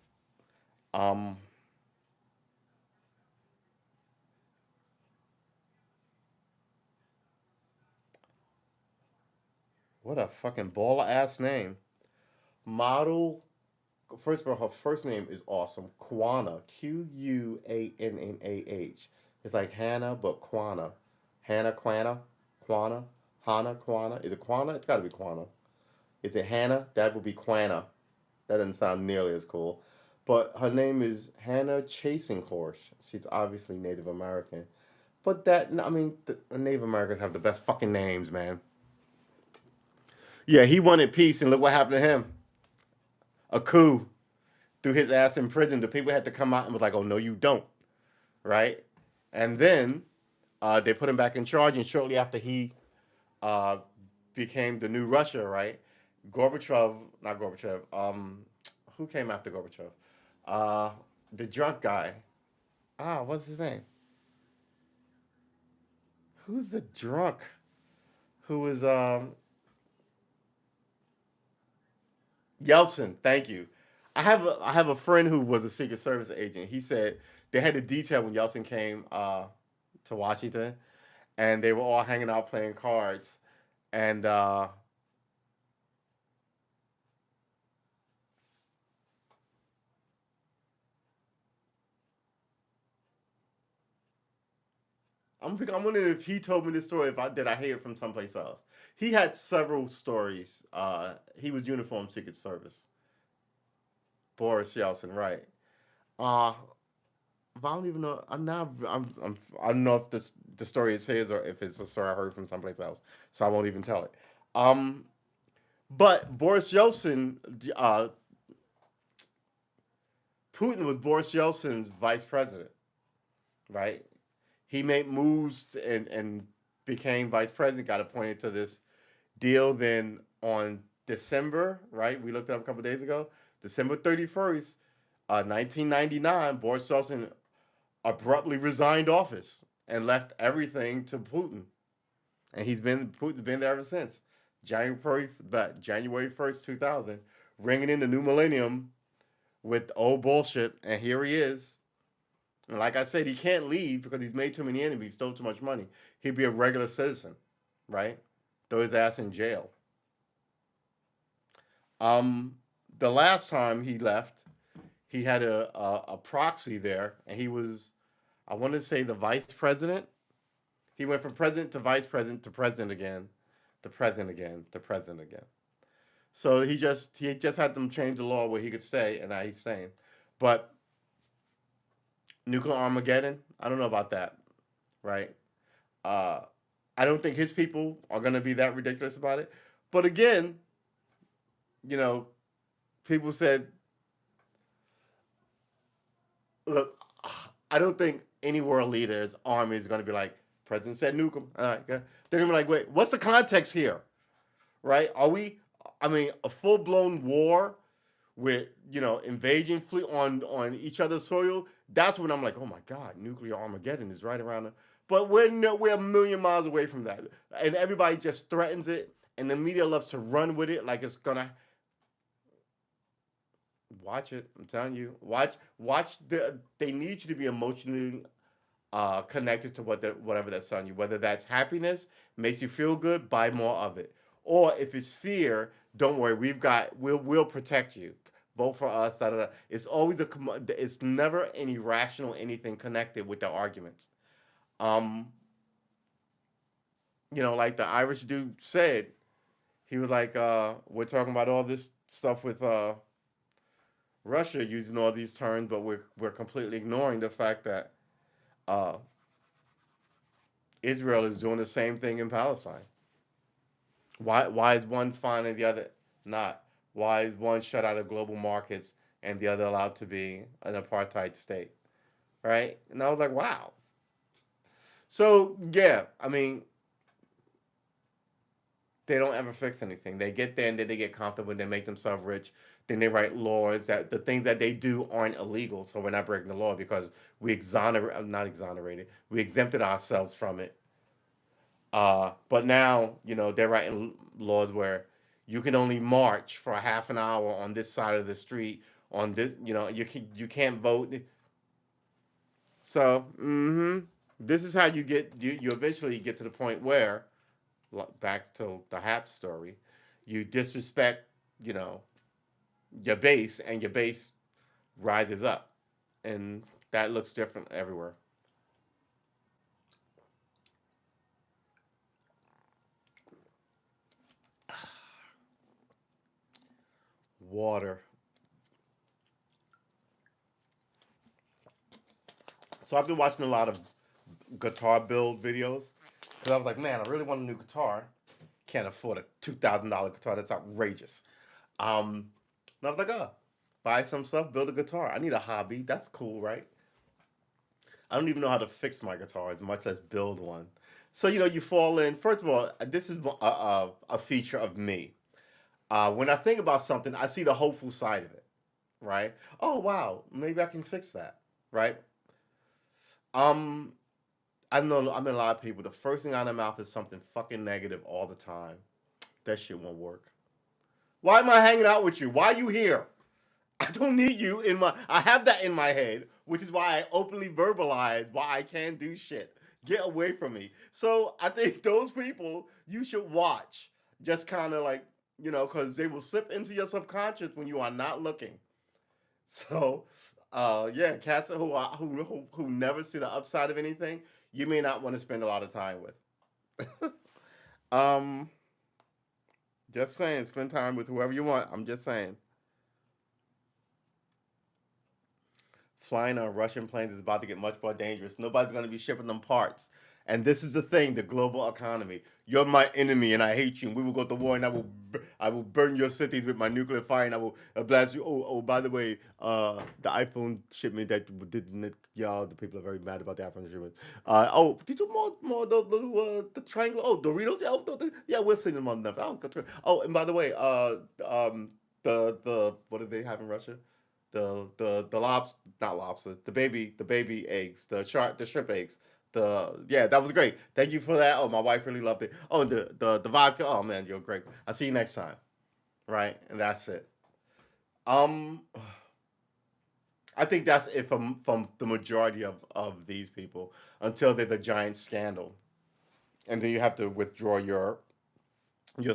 Um, what a fucking baller ass name. Model. First of all, her first name is awesome. Quana. Quannah. It's like Hannah, but Quana. Hannah Quana. Quana. Hannah Quana. Is it Quana? It's got to be Quana. Is it Hannah? That would be Quana. That doesn't sound nearly as cool. But her name is Hannah Chasing Horse. She's obviously Native American. But that, I mean, the Native Americans have the best fucking names, man. Yeah, he wanted peace, and look what happened to him. A coup. Threw his ass in prison. The people had to come out and was like, "Oh no, you don't," right? And then they put him back in charge. And shortly after he uh, became the new Russia, right? Gorbachev, not Gorbachev. Who came after Gorbachev? Uh, the drunk guy. What's his name? Who's the drunk? Who was Yeltsin? Thank you. I have a friend who was a Secret Service agent. He said they had a detail when Yeltsin came to Washington, and they were all hanging out playing cards, and I'm wondering if he told me this story. If I did, I hear it from someplace else. He had several stories. He was uniformed Secret Service. Boris Yeltsin, right? Uh, I don't even know. I don't know if the story is his or if it's a story I heard from someplace else. So I won't even tell it. Um, but Boris Yeltsin, Putin was Boris Yeltsin's vice president, right? He made moves and became vice president. Got appointed to this deal. Then on December, right? We looked it up a couple of days ago. December 31st, 1999, Boris Yeltsin abruptly resigned office and left everything to Putin, and Putin's been there ever since. January 1st, 2000, ringing in the new millennium with old bullshit, and here he is. And like I said, he can't leave because he's made too many enemies, stole too much money. He'd be a regular citizen, right? Throw his ass in jail. Um, the last time he left, he had a proxy there, and he was, I want to say, the vice president. He went from president to vice president to president again, to president again, to president again. So he just had them change the law where he could stay, and now he's staying. But nuclear Armageddon, I don't know about that, right? Uh, I don't think his people are going to be that ridiculous about it. But again, you know, people said, look, I don't think any world leader's army is going to be like, President said nuke them. All right, yeah. They're going to be like, wait, what's the context here, right? Are we, I mean, a full blown war with invasion fleet on each other's soil? That's when I'm like, oh my God, nuclear Armageddon is right around. But we're a million miles away from that, and everybody just threatens it, and the media loves to run with it like it's gonna. Watch it. I'm telling you, watch. They need you to be emotionally connected to whatever that's on you. Whether that's happiness, makes you feel good, buy more of it. Or if it's fear, don't worry. We'll protect you. Vote for us. Da, da, da. It's always it's never any rational anything connected with the arguments. Um, like the Irish dude said, he was like, we're talking about all this stuff with Russia using all these terms, but we're completely ignoring the fact that uh, Israel is doing the same thing in Palestine. Why is one fine and the other not? Why is one shut out of global markets and the other allowed to be an apartheid state? Right? And I was like, wow. So yeah, I mean, They don't ever fix anything. They get there and then they get comfortable and they make themselves rich. Then they write laws that the things that they do aren't illegal, so we're not breaking the law because we not exonerated, we exempted ourselves from it. But now, they're writing laws where you can only march for a half an hour on this side of the street. On this, you can't vote. So, this is how you eventually get to the point where, back to the Hap story, you disrespect, you know, your base, and your base rises up, and that looks different everywhere. Water. So I've been watching a lot of guitar build videos because I was like, man, I really want a new guitar. Can't afford a $2,000 guitar. That's outrageous. Um, and I was like, oh, buy some stuff, build a guitar. I need a hobby. That's cool, right? I don't even know how to fix my guitars, much less build one. So you fall in. First of all, this is a feature of me. When I think about something, I see the hopeful side of it. Right? Oh wow, maybe I can fix that. Right? Um, I know I mean a lot of people. The first thing out of their mouth is something fucking negative all the time. That shit won't work. Why am I hanging out with you? Why are you here? I don't need you in my. I have that in my head, which is why I openly verbalize why I can't do shit. Get away from me. So I think those people you should watch. Just kind of like because they will slip into your subconscious when you are not looking. So, yeah, cats who never see the upside of anything, you may not want to spend a lot of time with. um, just saying, spend time with whoever you want. I'm just saying. Flying on Russian planes is about to get much more dangerous. Nobody's going to be shipping them parts. And this is the thing, the global economy. You're my enemy and I hate you. And we will go to war and I will burn your cities with my nuclear fire and I will blast you. Oh, by the way, the iPhone shipment that didn't, y'all, the people are very mad about the iPhone shipment. Did you more of those little, the triangle? Oh, Doritos? Yeah, yeah, we're sending them on enough. Oh, and by the way, what do they have in Russia? The lobster, not lobster, the baby eggs, the shrimp eggs. Yeah, that was great. Thank you for that. Oh, my wife really loved it. Oh, the vodka. Oh man, you're great. I'll see you next time. Right, and that's it. Um, I think that's it from the majority of these people until there's a giant scandal, and then you have to withdraw your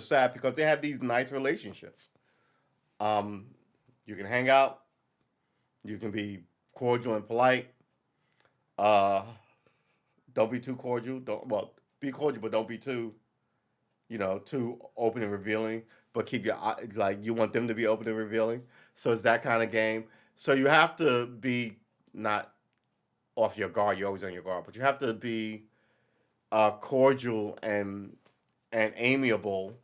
staff because they have these nice relationships. Um, you can hang out, you can be cordial and polite. Uh, don't be too cordial. Don't well be cordial, but don't be too open and revealing. But keep like you want them to be open and revealing. So it's that kind of game. So you have to be not off your guard. You're always on your guard, but you have to be cordial and amiable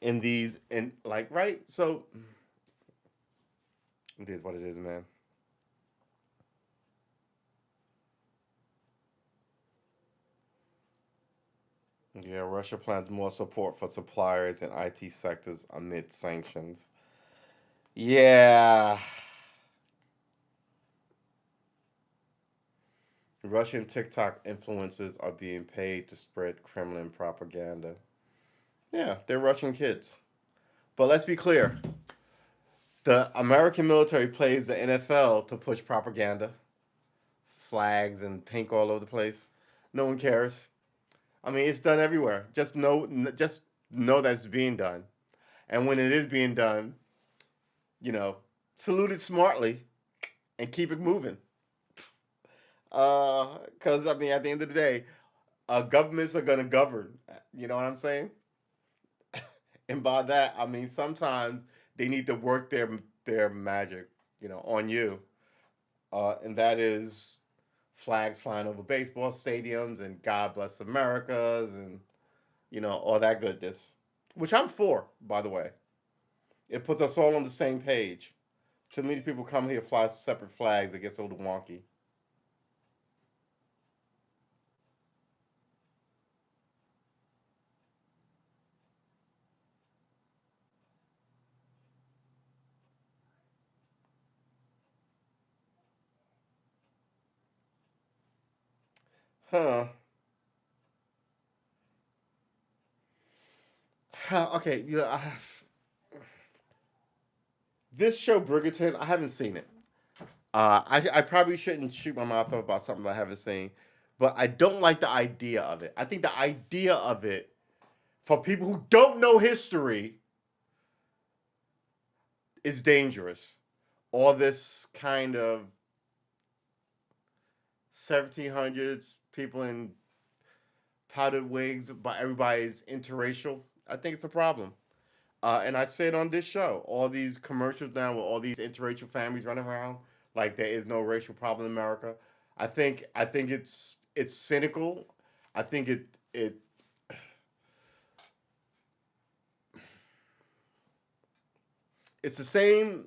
in these and like right. So it is what it is, man. Yeah, Russia plans more support for suppliers and IT sectors amid sanctions. Yeah, Russian TikTok influencers are being paid to spread Kremlin propaganda. Yeah, they're Russian kids. But let's be clear, the American military plays the NFL to push propaganda, flags and pink all over the place. No one cares. I mean, it's done everywhere. Just know that it's being done. And when it is being done, you know, salute it smartly and keep it moving. Because I mean, at the end of the day, governments are going to govern. You know what I'm saying? And by that, I mean sometimes they need to work their magic, on you, and that is flags flying over baseball stadiums and God bless Americas and all that goodness, which I'm for, by the way. It puts us all on the same page. Too many people come here fly separate flags. It gets a little wonky. Huh. Okay, this show Bridgerton, I haven't seen it. I probably shouldn't shoot my mouth off about something I haven't seen, but I don't like the idea of it. I think the idea of it for people who don't know history is dangerous. All this kind of 1700s people in powdered wigs, but everybody's interracial. I think it's a problem. And I say it on this show. All these commercials now with all these interracial families running around like there is no racial problem in America. I think it's cynical. I think it's the same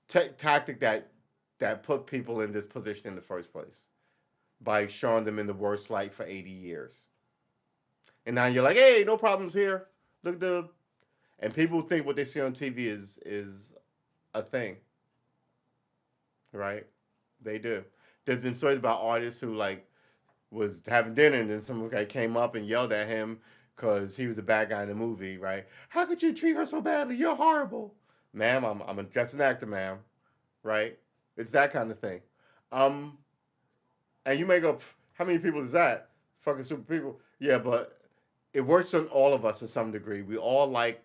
tactic that put people in this position in the first place by showing them in the worst light for 80 years. And now you're like, hey, no problems here. Look the and people think what they see on TV is a thing, right? They do. There's been stories about artists who like was having dinner and then some guy came up and yelled at him because he was a bad guy in the movie, right? How could you treat her so badly? You're horrible, ma'am. I'm just an actor, ma'am, right? It's that kind of thing. Um, and you may go, how many people is that? Fucking super people. Yeah, but it works on all of us to some degree. We all like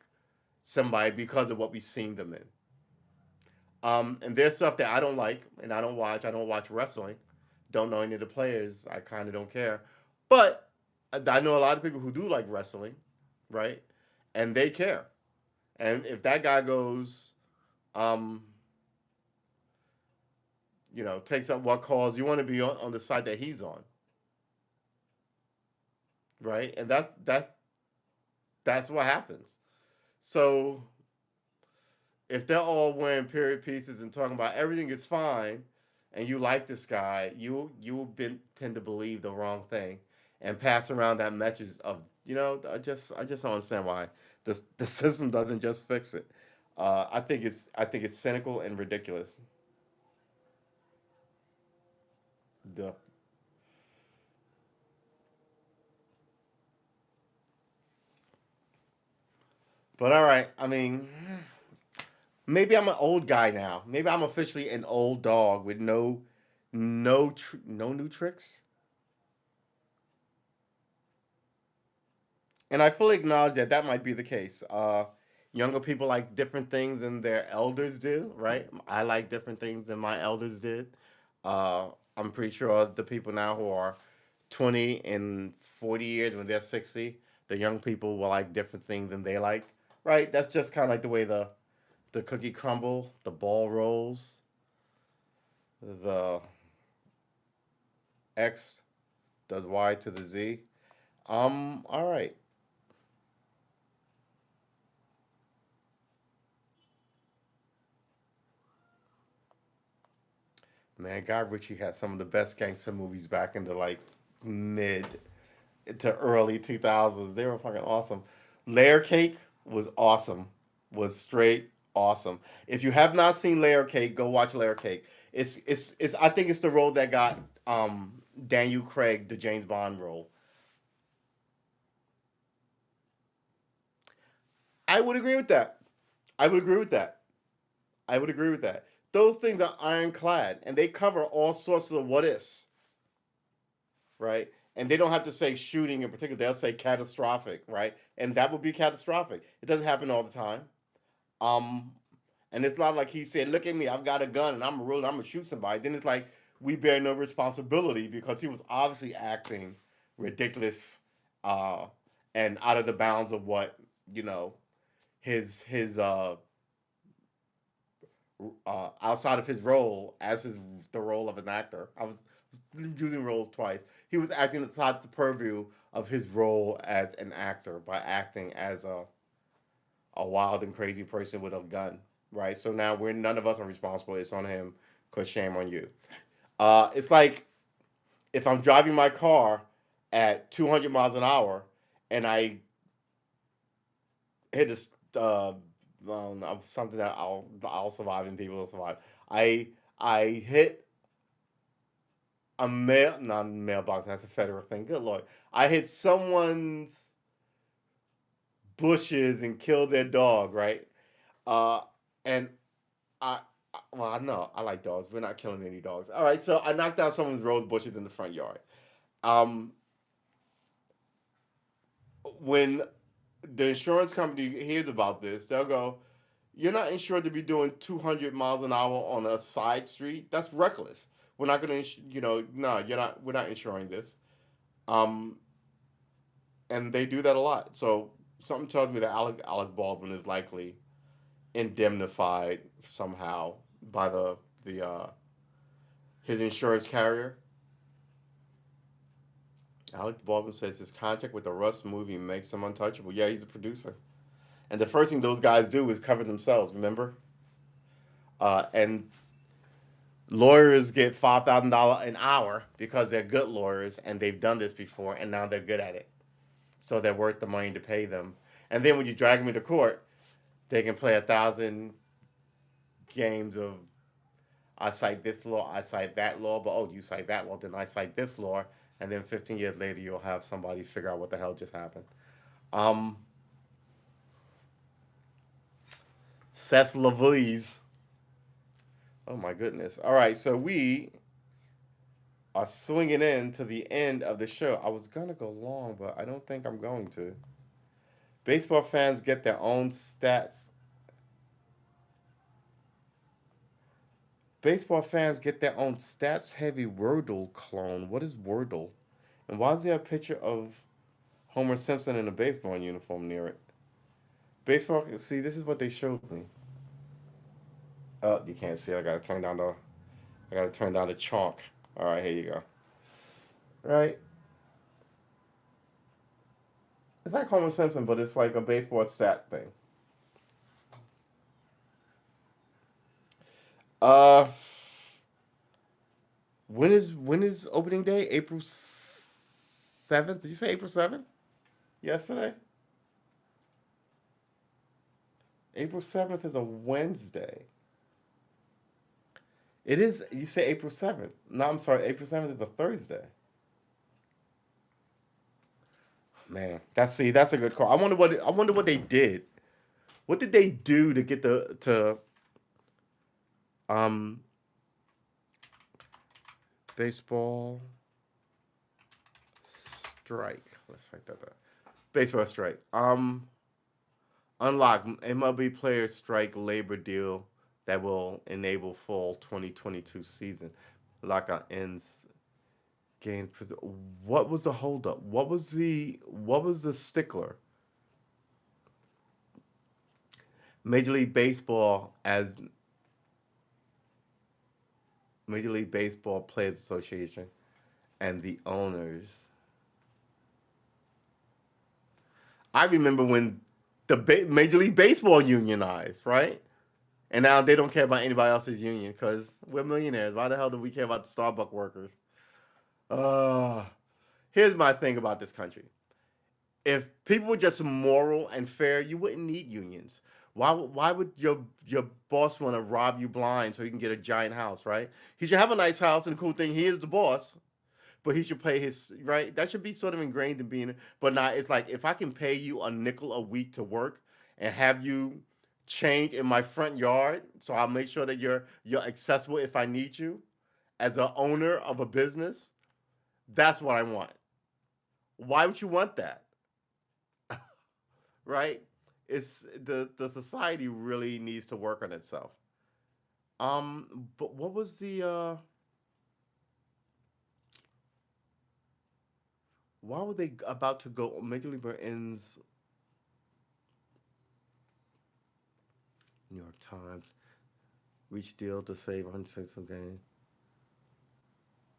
somebody because of what we've seen them in. And there's stuff that I don't like and I don't watch. I don't watch wrestling. Don't know any of the players. I kind of don't care. But I know a lot of people who do like wrestling, right? And they care. And if that guy goes, um, takes up what cause, you want to be on the side that he's on, right? And that's what happens. So if they're all wearing period pieces and talking about everything is fine, and you like this guy, you tend to believe the wrong thing, and pass around that message of I just don't understand why the system doesn't just fix it. I think it's cynical and ridiculous. Duh. But all right, I mean, maybe I'm an old guy now. Maybe I'm officially an old dog with no new tricks. And I fully acknowledge that that might be the case. Younger people like different things than their elders do, right? I like different things than my elders did. I'm pretty sure the people now who are 20 and 40 years when they're 60, the young people will like different things than they like, right? That's just kind of like the way the cookie crumble, the ball rolls, the X does Y to the Z. All right. Man, Guy Ritchie had some of the best gangster movies back in the like mid to early 2000s. They were fucking awesome. Layer Cake was awesome. Was straight awesome. If you have not seen Layer Cake, go watch Layer Cake. It's I think it's the role that got Daniel Craig the James Bond role. I would agree with that. I would agree with that. I would agree with that. Those things are ironclad and they cover all sorts of what ifs, right? And they don't have to say shooting in particular. They'll say catastrophic, right? And that would be catastrophic. It doesn't happen all the time. Um, and it's not like he said, "Look at me, I've got a gun and I'm gonna shoot somebody." Then it's like we bear no responsibility because he was obviously acting ridiculous, uh, and out of the bounds of what you know his outside of his role as the role of an actor. I was using roles twice. He was acting outside the purview of his role as an actor by acting as a wild and crazy person with a gun. Right. So now we're none of us are responsible. It's on him. Cause shame on you. It's like if I'm driving my car at 200 miles an hour and I hit something that I'll survive and people will survive. I I hit a mail, not mailbox. That's a federal thing. Good lord, I hit someone's bushes and killed their dog. Right. Uh, and well, I know I like dogs. We're not killing any dogs. All right. So I knocked down someone's rose bushes in the front yard. Um, when the insurance company hears about this, they'll go, "You're not insured to be doing 200 miles an hour on a side street. That's reckless. We're not going to, no, you're not. We're not insuring this." Um, and they do that a lot. So something tells me that Alec Baldwin is likely indemnified somehow by the his insurance carrier. Alec Baldwin says his contract with the Rust movie makes him untouchable. Yeah, he's a producer. And the first thing those guys do is cover themselves, remember? And lawyers get $5,000 an hour because they're good lawyers and they've done this before and now they're good at it. So they're worth the money to pay them. And then when you drag them into court, they can play 1,000 games of I cite this law, I cite that law, but oh, you cite that law, then I cite this law, and then 15 years later you'll have somebody figure out what the hell just happened. Um, Seth Levis. Oh my goodness. All right, so we are swinging in to the end of the show. I was gonna go long, but I don't think I'm going to. Baseball fans get their own stats. Baseball fans get their own stats heavy Wordle clone. What is Wordle? And why is there a picture of Homer Simpson in a baseball uniform near it? Baseball. See, this is what they showed me. Oh, you can't see it. I gotta turn down the chalk. All right, here you go. Right. It's like Homer Simpson, but it's like a baseball stat thing. Uh, when is opening day? April 7th. Did you say April 7th? Yesterday. April 7th is a Wednesday. It is. You say April 7th. No, I'm sorry. April 7th is a Thursday. Man, that's a good call. I wonder what they did. What did they do to get the to um baseball strike? Let's write that down. Baseball strike. Unlock MLB players strike labor deal that will enable fall 2022 season. Lockout ends games. What was the holdup? What was the stickler? Major League Baseball as Major League Baseball Players Association and the owners. I remember when the Major League Baseball unionized, right? And now they don't care about anybody else's union because we're millionaires. Why the hell do we care about the Starbucks workers? Uh, Here's my thing about this country. If people were just moral and fair, you wouldn't need unions. Why would your boss want to rob you blind so he can get a giant house, right? He should have a nice house, and the cool thing, he is the boss, but he should pay his right. That should be sort of ingrained in being. But not. It's like if I can pay you a nickel a week to work and have you change in my front yard, so I'll make sure that you're accessible if I need you as a owner of a business. That's what I want. Why would you want that? Right? It's the society really needs to work on itself. But what was the why were they about to go Major League ends New York Times reach deal to save 106 game.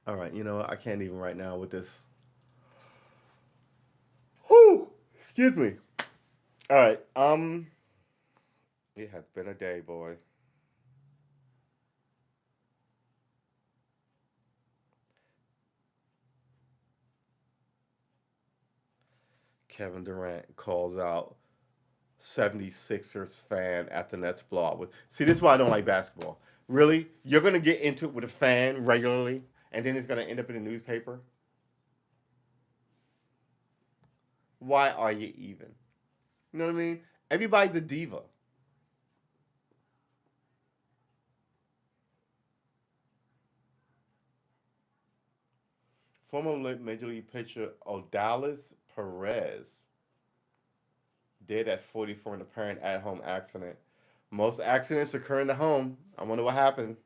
All right, you know what? I can't even right now with this. Whew, excuse me. All right. It has been a day, boy. Kevin Durant calls out 76ers fan at the Nets blowout. See, this is why I don't like basketball. Really? You're going to get into it with a fan regularly and then it's going to end up in the newspaper. Why are you even? You know what I mean? Everybody's a diva. Former Major League pitcher Odalis Perez dead at 44 in an apparent at-home accident. Most accidents occur in the home. I wonder what happened.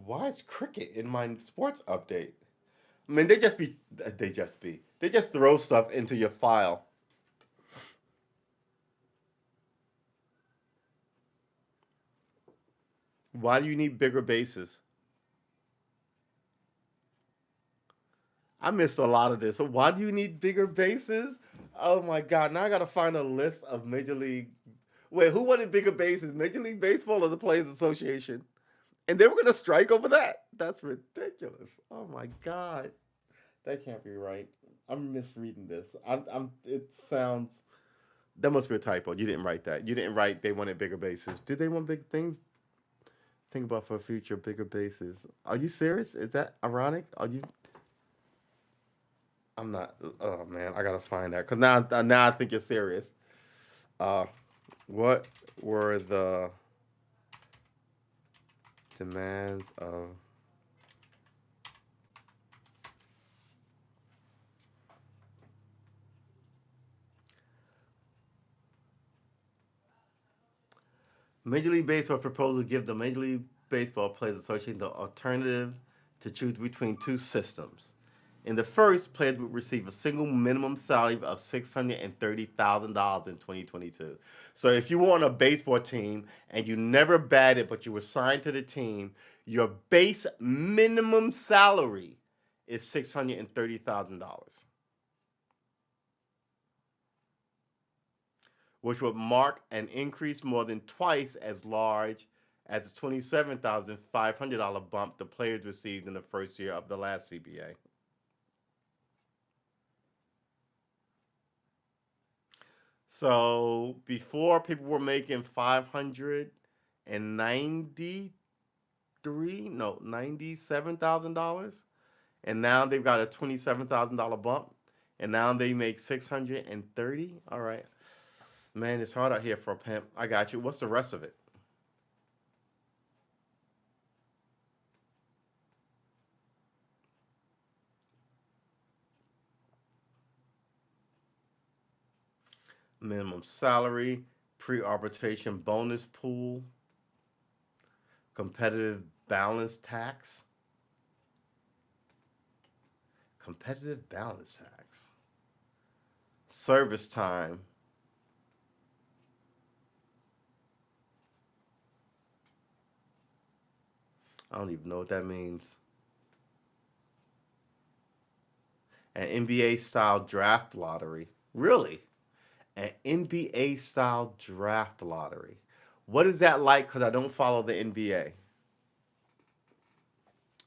Why is cricket in my sports update? I mean, they just throw stuff into your file. Why do you need bigger bases? I missed a lot of this. So why do you need bigger bases? Oh my god! Now I gotta find a list of Major League. Wait, who wanted bigger bases? Major League Baseball or the Players Association? And they were gonna strike over that? That's ridiculous. Oh my god, that can't be right. I'm misreading this. I'm. It sounds. That must be a typo. You didn't write that. You didn't write they wanted bigger bases. Did they want big things? Think about for future bigger bases. Are you serious? Is that ironic? Are you? I'm not. Oh man, I gotta find that because now I think you're serious. Uh, what were the demands of Major League Baseball proposal? Give the Major League Baseball Players Association the alternative to choose between two systems. In the first, players would receive a single minimum salary of $630,000 in 2022. So if you were on a baseball team and you never batted but you were signed to the team, your base minimum salary is $630,000, which would mark an increase more than twice as large as the $27,500 bump the players received in the first year of the last CBA. So before, people were making 593, no, $97,000, and now they've got a $27,000 bump, and now they make 630. All right, man, it's hard out here for a pimp. I got you. What's the rest of it? Minimum salary, pre-arbitration bonus pool, competitive balance tax, competitive balance tax, service time. I don't even know what that means. An NBA style draft lottery. Really? An NBA style draft lottery. What is that like? Because I don't follow the NBA.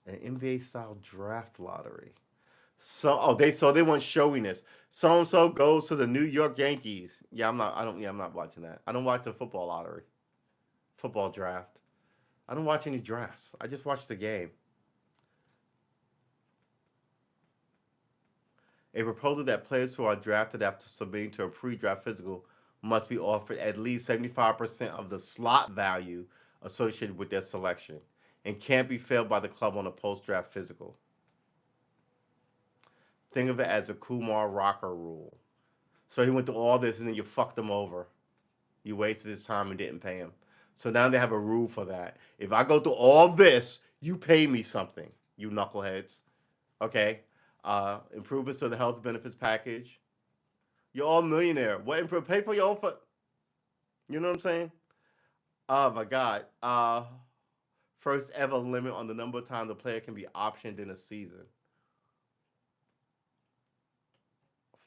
An NBA style draft lottery. So they want showiness. So and so goes to the New York Yankees. Yeah, I'm not. I don't. Yeah, I'm not watching that. I don't watch the football lottery, football draft. I don't watch any drafts. I just watch the game. A proposal that players who are drafted after submitting to a pre-draft physical must be offered at least 75% of the slot value associated with their selection and can't be failed by the club on a post-draft physical. Think of it as a Kumar Rocker rule. So he went through all this and then you fucked him over. You wasted his time and didn't pay him. So now they have a rule for that. If I go through all this, you pay me something, you knuckleheads. Okay? Improvements to the health benefits package. You're all millionaire. What improve? Pay for your own. You know what I'm saying? Oh my God. First ever limit on the number of times the player can be optioned in a season.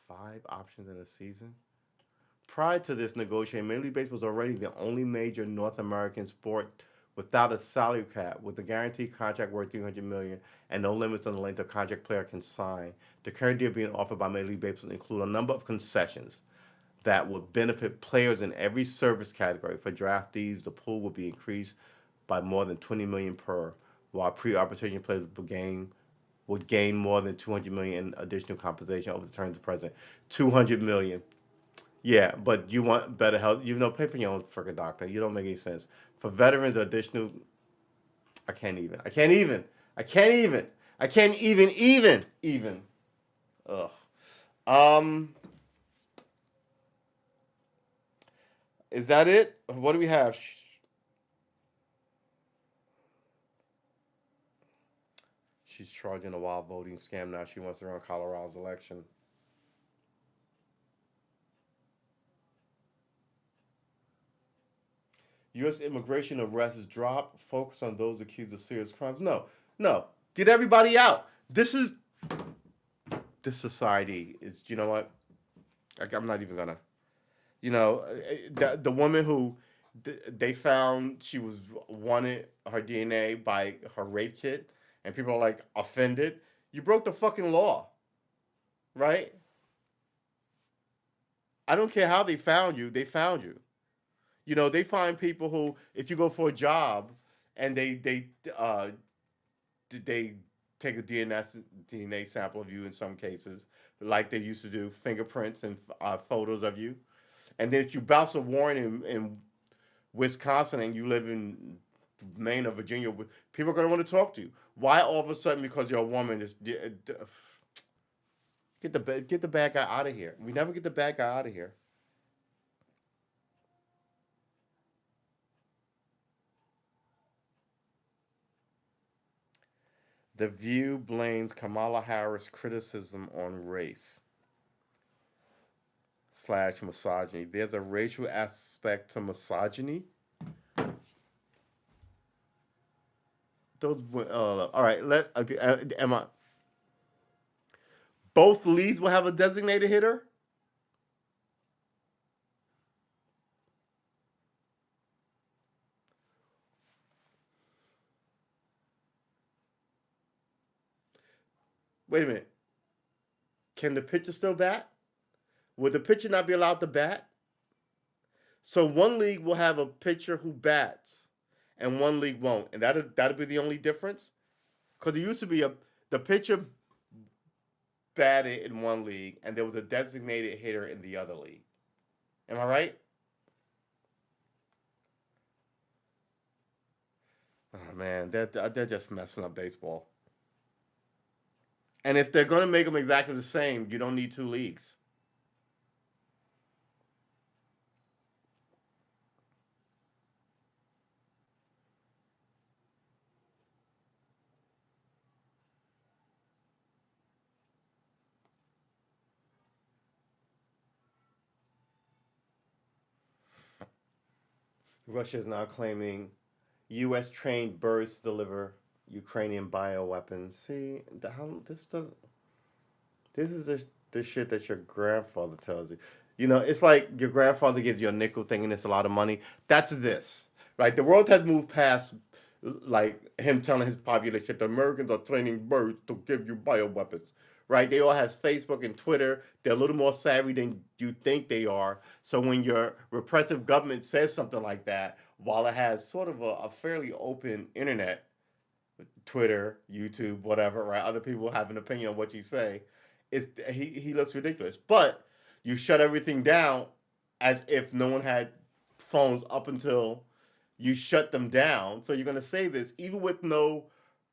5 options in a season. Prior to this negotiation, Major League Baseball was already the only major North American sport without a salary cap, with a guaranteed contract worth 300 million and no limits on the length of contract player can sign. The current deal being offered by Major League Baseball include a number of concessions that would benefit players in every service category. For draftees, the pool would be increased by more than 20 million per, while pre-arbitration players would gain more than 200 million in additional compensation over the terms of present. 200 million. Yeah, but you want better health. Pay for your own freaking doctor. You don't make any sense. For veterans, additional. I can't even. I can't even. I can't even. I can't even. Ugh. Um. Is that it? What do we have? She's charging a wild voting scam now. She wants to run Colorado's election. U.S. immigration arrests drop. Focus on those accused of serious crimes. No, no. Get everybody out. This society is. You know what? I'm not even gonna. The woman who they found she was wanted her DNA by her rape kit, and people are like offended. You broke the fucking law, right? I don't care how they found you. They found you. They find people who, if you go for a job, and they take a DNA sample of you in some cases, like they used to do fingerprints and photos of you, and then if you bounce a warrant in Wisconsin and you live in Maine or Virginia, people are going to want to talk to you. Why all of a sudden, because you're a woman, is get the bad guy out of here? We never get the bad guy out of here. The View blames Kamala Harris criticism on race slash misogyny. There's a racial aspect to misogyny. Those all right. Am I? Both leagues will have a designated hitter. Wait a minute. Can the pitcher still bat? Would the pitcher not be allowed to bat? So one league will have a pitcher who bats, and one league won't, and that'll be the only difference. Because it used to be the pitcher batted in one league, and there was a designated hitter in the other league. Am I right? Oh man, they're just messing up baseball. And if they're going to make them exactly the same, you don't need two leagues. Russia is now claiming U.S. trained birds to deliver Ukrainian bioweapons. See, how this does. This is the shit that your grandfather tells you. It's like your grandfather gives you a nickel thinking it's a lot of money. That's this, right? The world has moved past like him telling his population the Americans are training birds to give you bioweapons, right? They all have Facebook and Twitter. They're a little more savvy than you think they are. So when your repressive government says something like that, while it has sort of a fairly open internet, Twitter, YouTube, whatever, right? Other people have an opinion on what you say. He looks ridiculous. But you shut everything down as if no one had phones up until you shut them down. So you're gonna say this even with no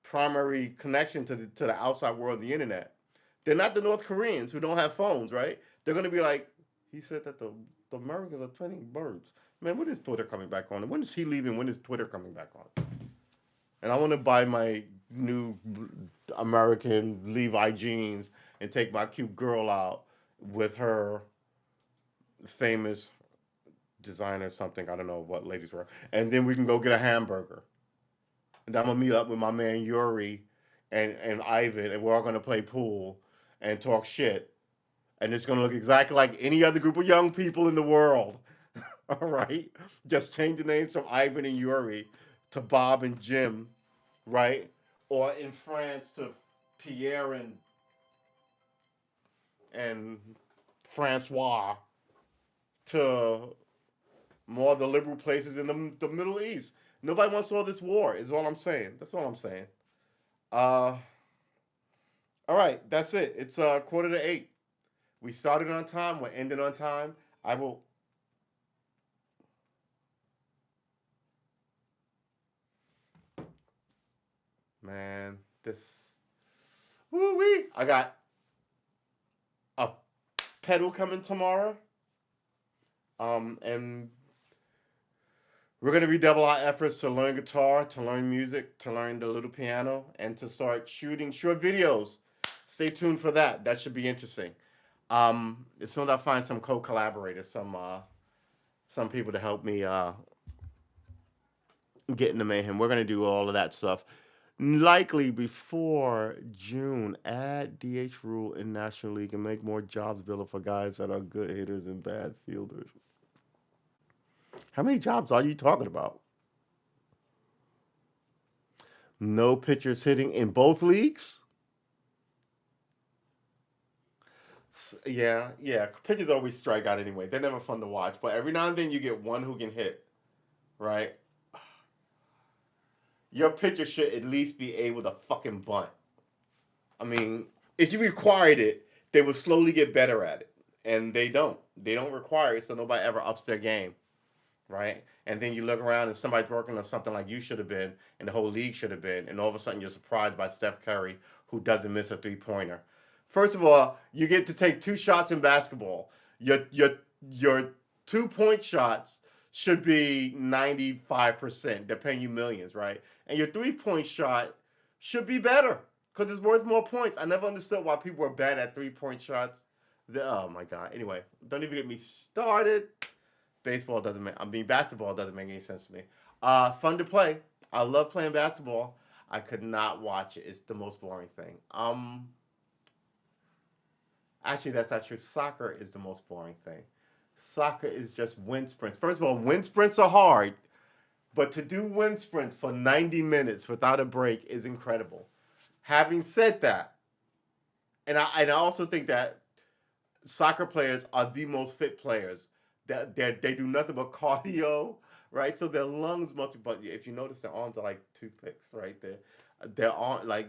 primary connection to the outside world, the internet. They're not the North Koreans who don't have phones, right? They're gonna be like, he said that the Americans are training birds. Man, when is Twitter coming back on? When is he leaving? When is Twitter coming back on? And I want to buy my new American Levi jeans and take my cute girl out with her famous designer something. I don't know what ladies were. And then we can go get a hamburger. And I'm gonna meet up with my man Yuri and Ivan, and we're all gonna play pool and talk shit. And it's gonna look exactly like any other group of young people in the world. All right, just change the names from Ivan and Yuri to Bob and Jim, right? Or in France to Pierre and Francois, to more of the liberal places in the Middle East. Nobody wants all this war, is all I'm saying. That's all I'm saying. Uh, all right, that's it. It's 7:45. We started on time, we're ending on time. I will, man, this, woo wee. I got a pedal coming tomorrow. And we're going to redouble our efforts to learn guitar, to learn music, to learn the little piano, and to start shooting short videos. Stay tuned for that. That should be interesting. As soon as I find some co-collaborators, some people to help me get in the mayhem, we're gonna do all of that stuff. Likely before June, add DH rule in National League and make more jobs available for guys that are good hitters and bad fielders. How many jobs are you talking about? No pitchers hitting in both leagues? Yeah, yeah. Pitchers always strike out anyway. They're never fun to watch, but every now and then you get one who can hit, right? Your pitcher should at least be able to fucking bunt. I mean, if you required it, they would slowly get better at it, and they don't. They don't require it, so nobody ever ups their game, right? And then you look around and somebody's working on something like you should have been, and the whole league should have been, and all of a sudden you're surprised by Steph Curry, who doesn't miss a 3 pointer. First of all, you get to take two shots in basketball. Your 2 point shots should be 95%. They're paying you millions, right? And your 3 point shot should be better because it's worth more points. I never understood why people were bad at 3 point shots. Oh my god. Anyway, don't even get me started. Baseball doesn't make. I mean, basketball doesn't make any sense to me. Fun to play. I love playing basketball. I could not watch it. It's the most boring thing. Actually, that's not true. Soccer is the most boring thing. Soccer is just wind sprints. First of all, wind sprints are hard, but to do wind sprints for 90 minutes without a break is incredible. Having said that, and I also think that soccer players are the most fit players. That they do nothing but cardio, right? So their lungs must. But if you notice, their arms are like toothpicks, right? Their arm like.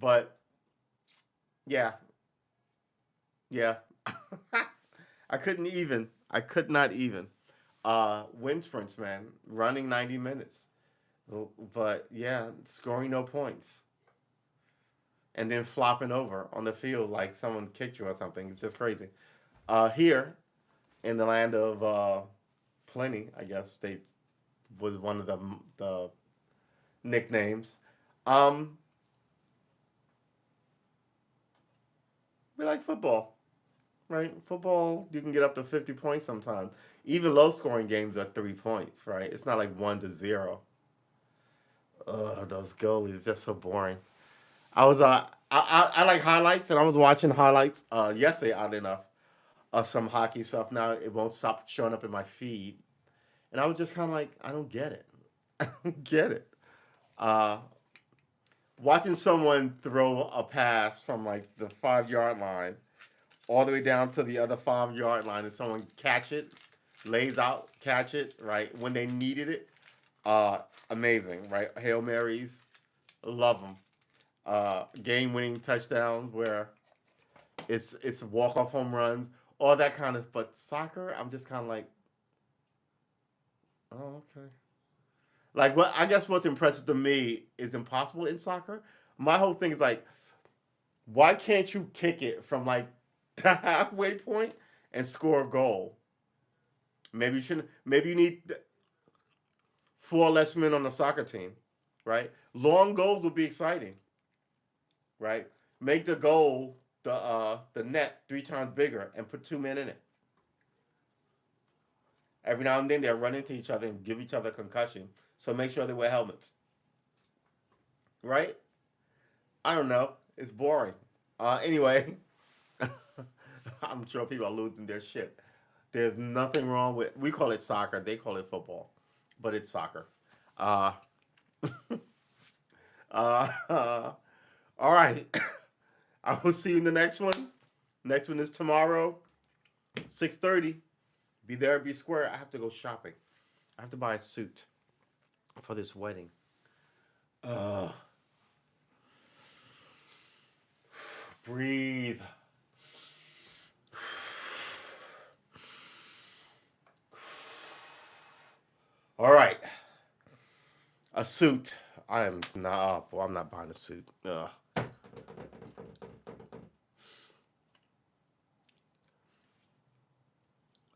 But yeah, yeah. I couldn't even. I could not even. Wind sprints, man. Running 90 minutes. But yeah, scoring no points. And then flopping over on the field like someone kicked you or something. It's just crazy. Here in the land of plenty, I guess they was one of the nicknames. Um, we like football, right? Football, you can get up to 50 points sometimes. Even low scoring games are 3 points, right? It's not like 1-0. Ugh, those goalies, just so boring. I was I like highlights, and I was watching highlights yesterday, oddly enough, of some hockey stuff. Now it won't stop showing up in my feed, and I was just kind of like, I don't get it. I don't get it. Uh, Watching someone throw a pass from like the 5 yard line all the way down to the other 5 yard line, and someone catch it, lays out, catch it right when they needed it. Amazing, right? Hail Marys, love them. Game winning touchdowns where it's walk off home runs, all that kind of. But soccer, I'm just kind of like, oh okay. Like what I guess what's impressive to me is impossible in soccer. My whole thing is like, why can't you kick it from like the halfway point and score a goal? Maybe you shouldn't. Maybe you need four less men on the soccer team, right? Long goals will be exciting, right? Make the goal the net 3 times bigger and put 2 men in it. Every now and then they'll run into each other and give each other a concussion. So make sure they wear helmets, right? I don't know. It's boring. Anyway, I'm sure people are losing their shit. There's nothing wrong with. We call it soccer. They call it football, but it's soccer. Uh, all right. I will see you in the next one. Next one is tomorrow, 6:30. Be there, be square. I have to go shopping. I have to buy a suit for this wedding. Uh, breathe. All right. A suit. I am not. Well, I'm not buying a suit.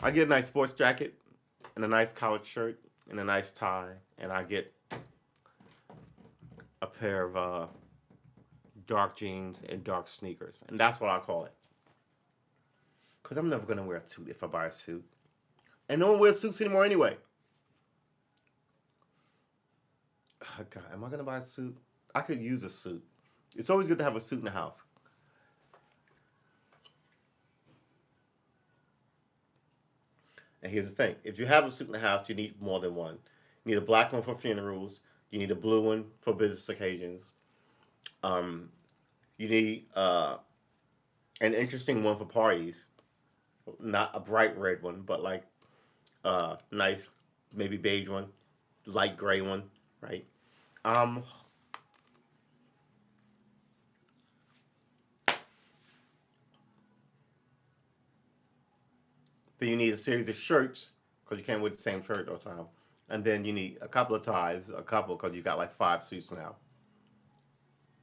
I get a nice sports jacket and a nice collared shirt and a nice tie, and I get a pair of dark jeans and dark sneakers, and that's what I call it. Cause I'm never gonna wear a suit if I buy a suit, and no one wears suits anymore anyway. God, am I gonna buy a suit? I could use a suit. It's always good to have a suit in the house. And here's the thing: if you have a suit in the house, you need more than one. You need a black one for funerals. You need a blue one for business occasions. Um, you need an interesting one for parties, not a bright red one, but like nice, maybe beige one, light gray one, right? Um, then you need a series of shirts because you can't wear the same shirt all the time. And then you need a couple of ties, a couple because you got like five suits now.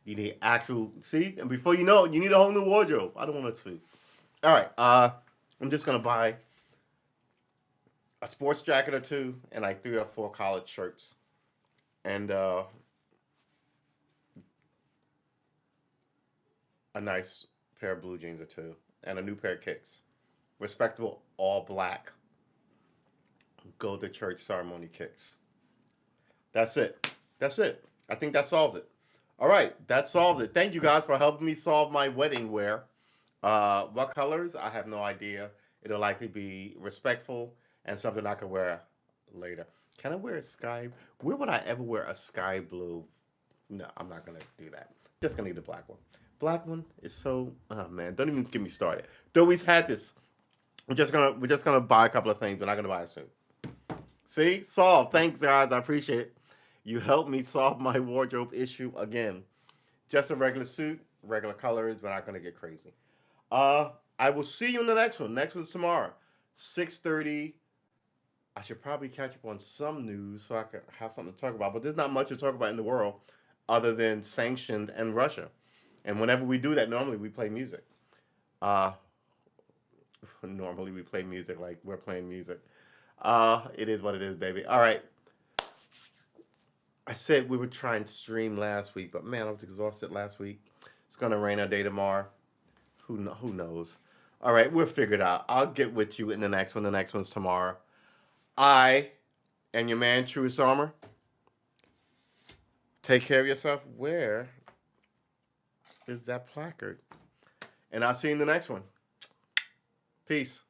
You need actual see, and before you know it, you need a whole new wardrobe. I don't want a suit. All right, I'm just gonna buy a sports jacket or two and like three or four collared shirts and a nice pair of blue jeans or two and a new pair of kicks. Respectable all black go to church ceremony kicks. That's it. That's it. I think that solved it. All right, that solved it. Thank you guys for helping me solve my wedding wear. What colors? I have no idea. It'll likely be respectful and something I can wear later. Can I wear a sky? Where would I ever wear a sky blue? No, I'm not gonna do that. Just gonna need a black one. Black one is so. Oh man, don't even get me started. Though we've had this. We're just gonna buy a couple of things. We're not gonna buy a suit. See, solved. Thanks, guys. I appreciate it. You helped me solve my wardrobe issue again. Just a regular suit, regular colors. We're not gonna get crazy. Uh, I will see you in the next one. Next one's tomorrow, 6:30. I should probably catch up on some news so I can have something to talk about. But there's not much to talk about in the world other than sanctioned and Russia. And whenever we do that, normally we play music. Uh, normally we play music like we're playing music. It is what it is, baby. All right. I said we would try and stream last week, but man, I was exhausted last week. It's gonna rain a day tomorrow. Who knows? All right, we'll figure it out. I'll get with you in the next one. The next one's tomorrow. I am your man, Truest Armor. Take care of yourself. Where is that placard? And I'll see you in the next one. Peace.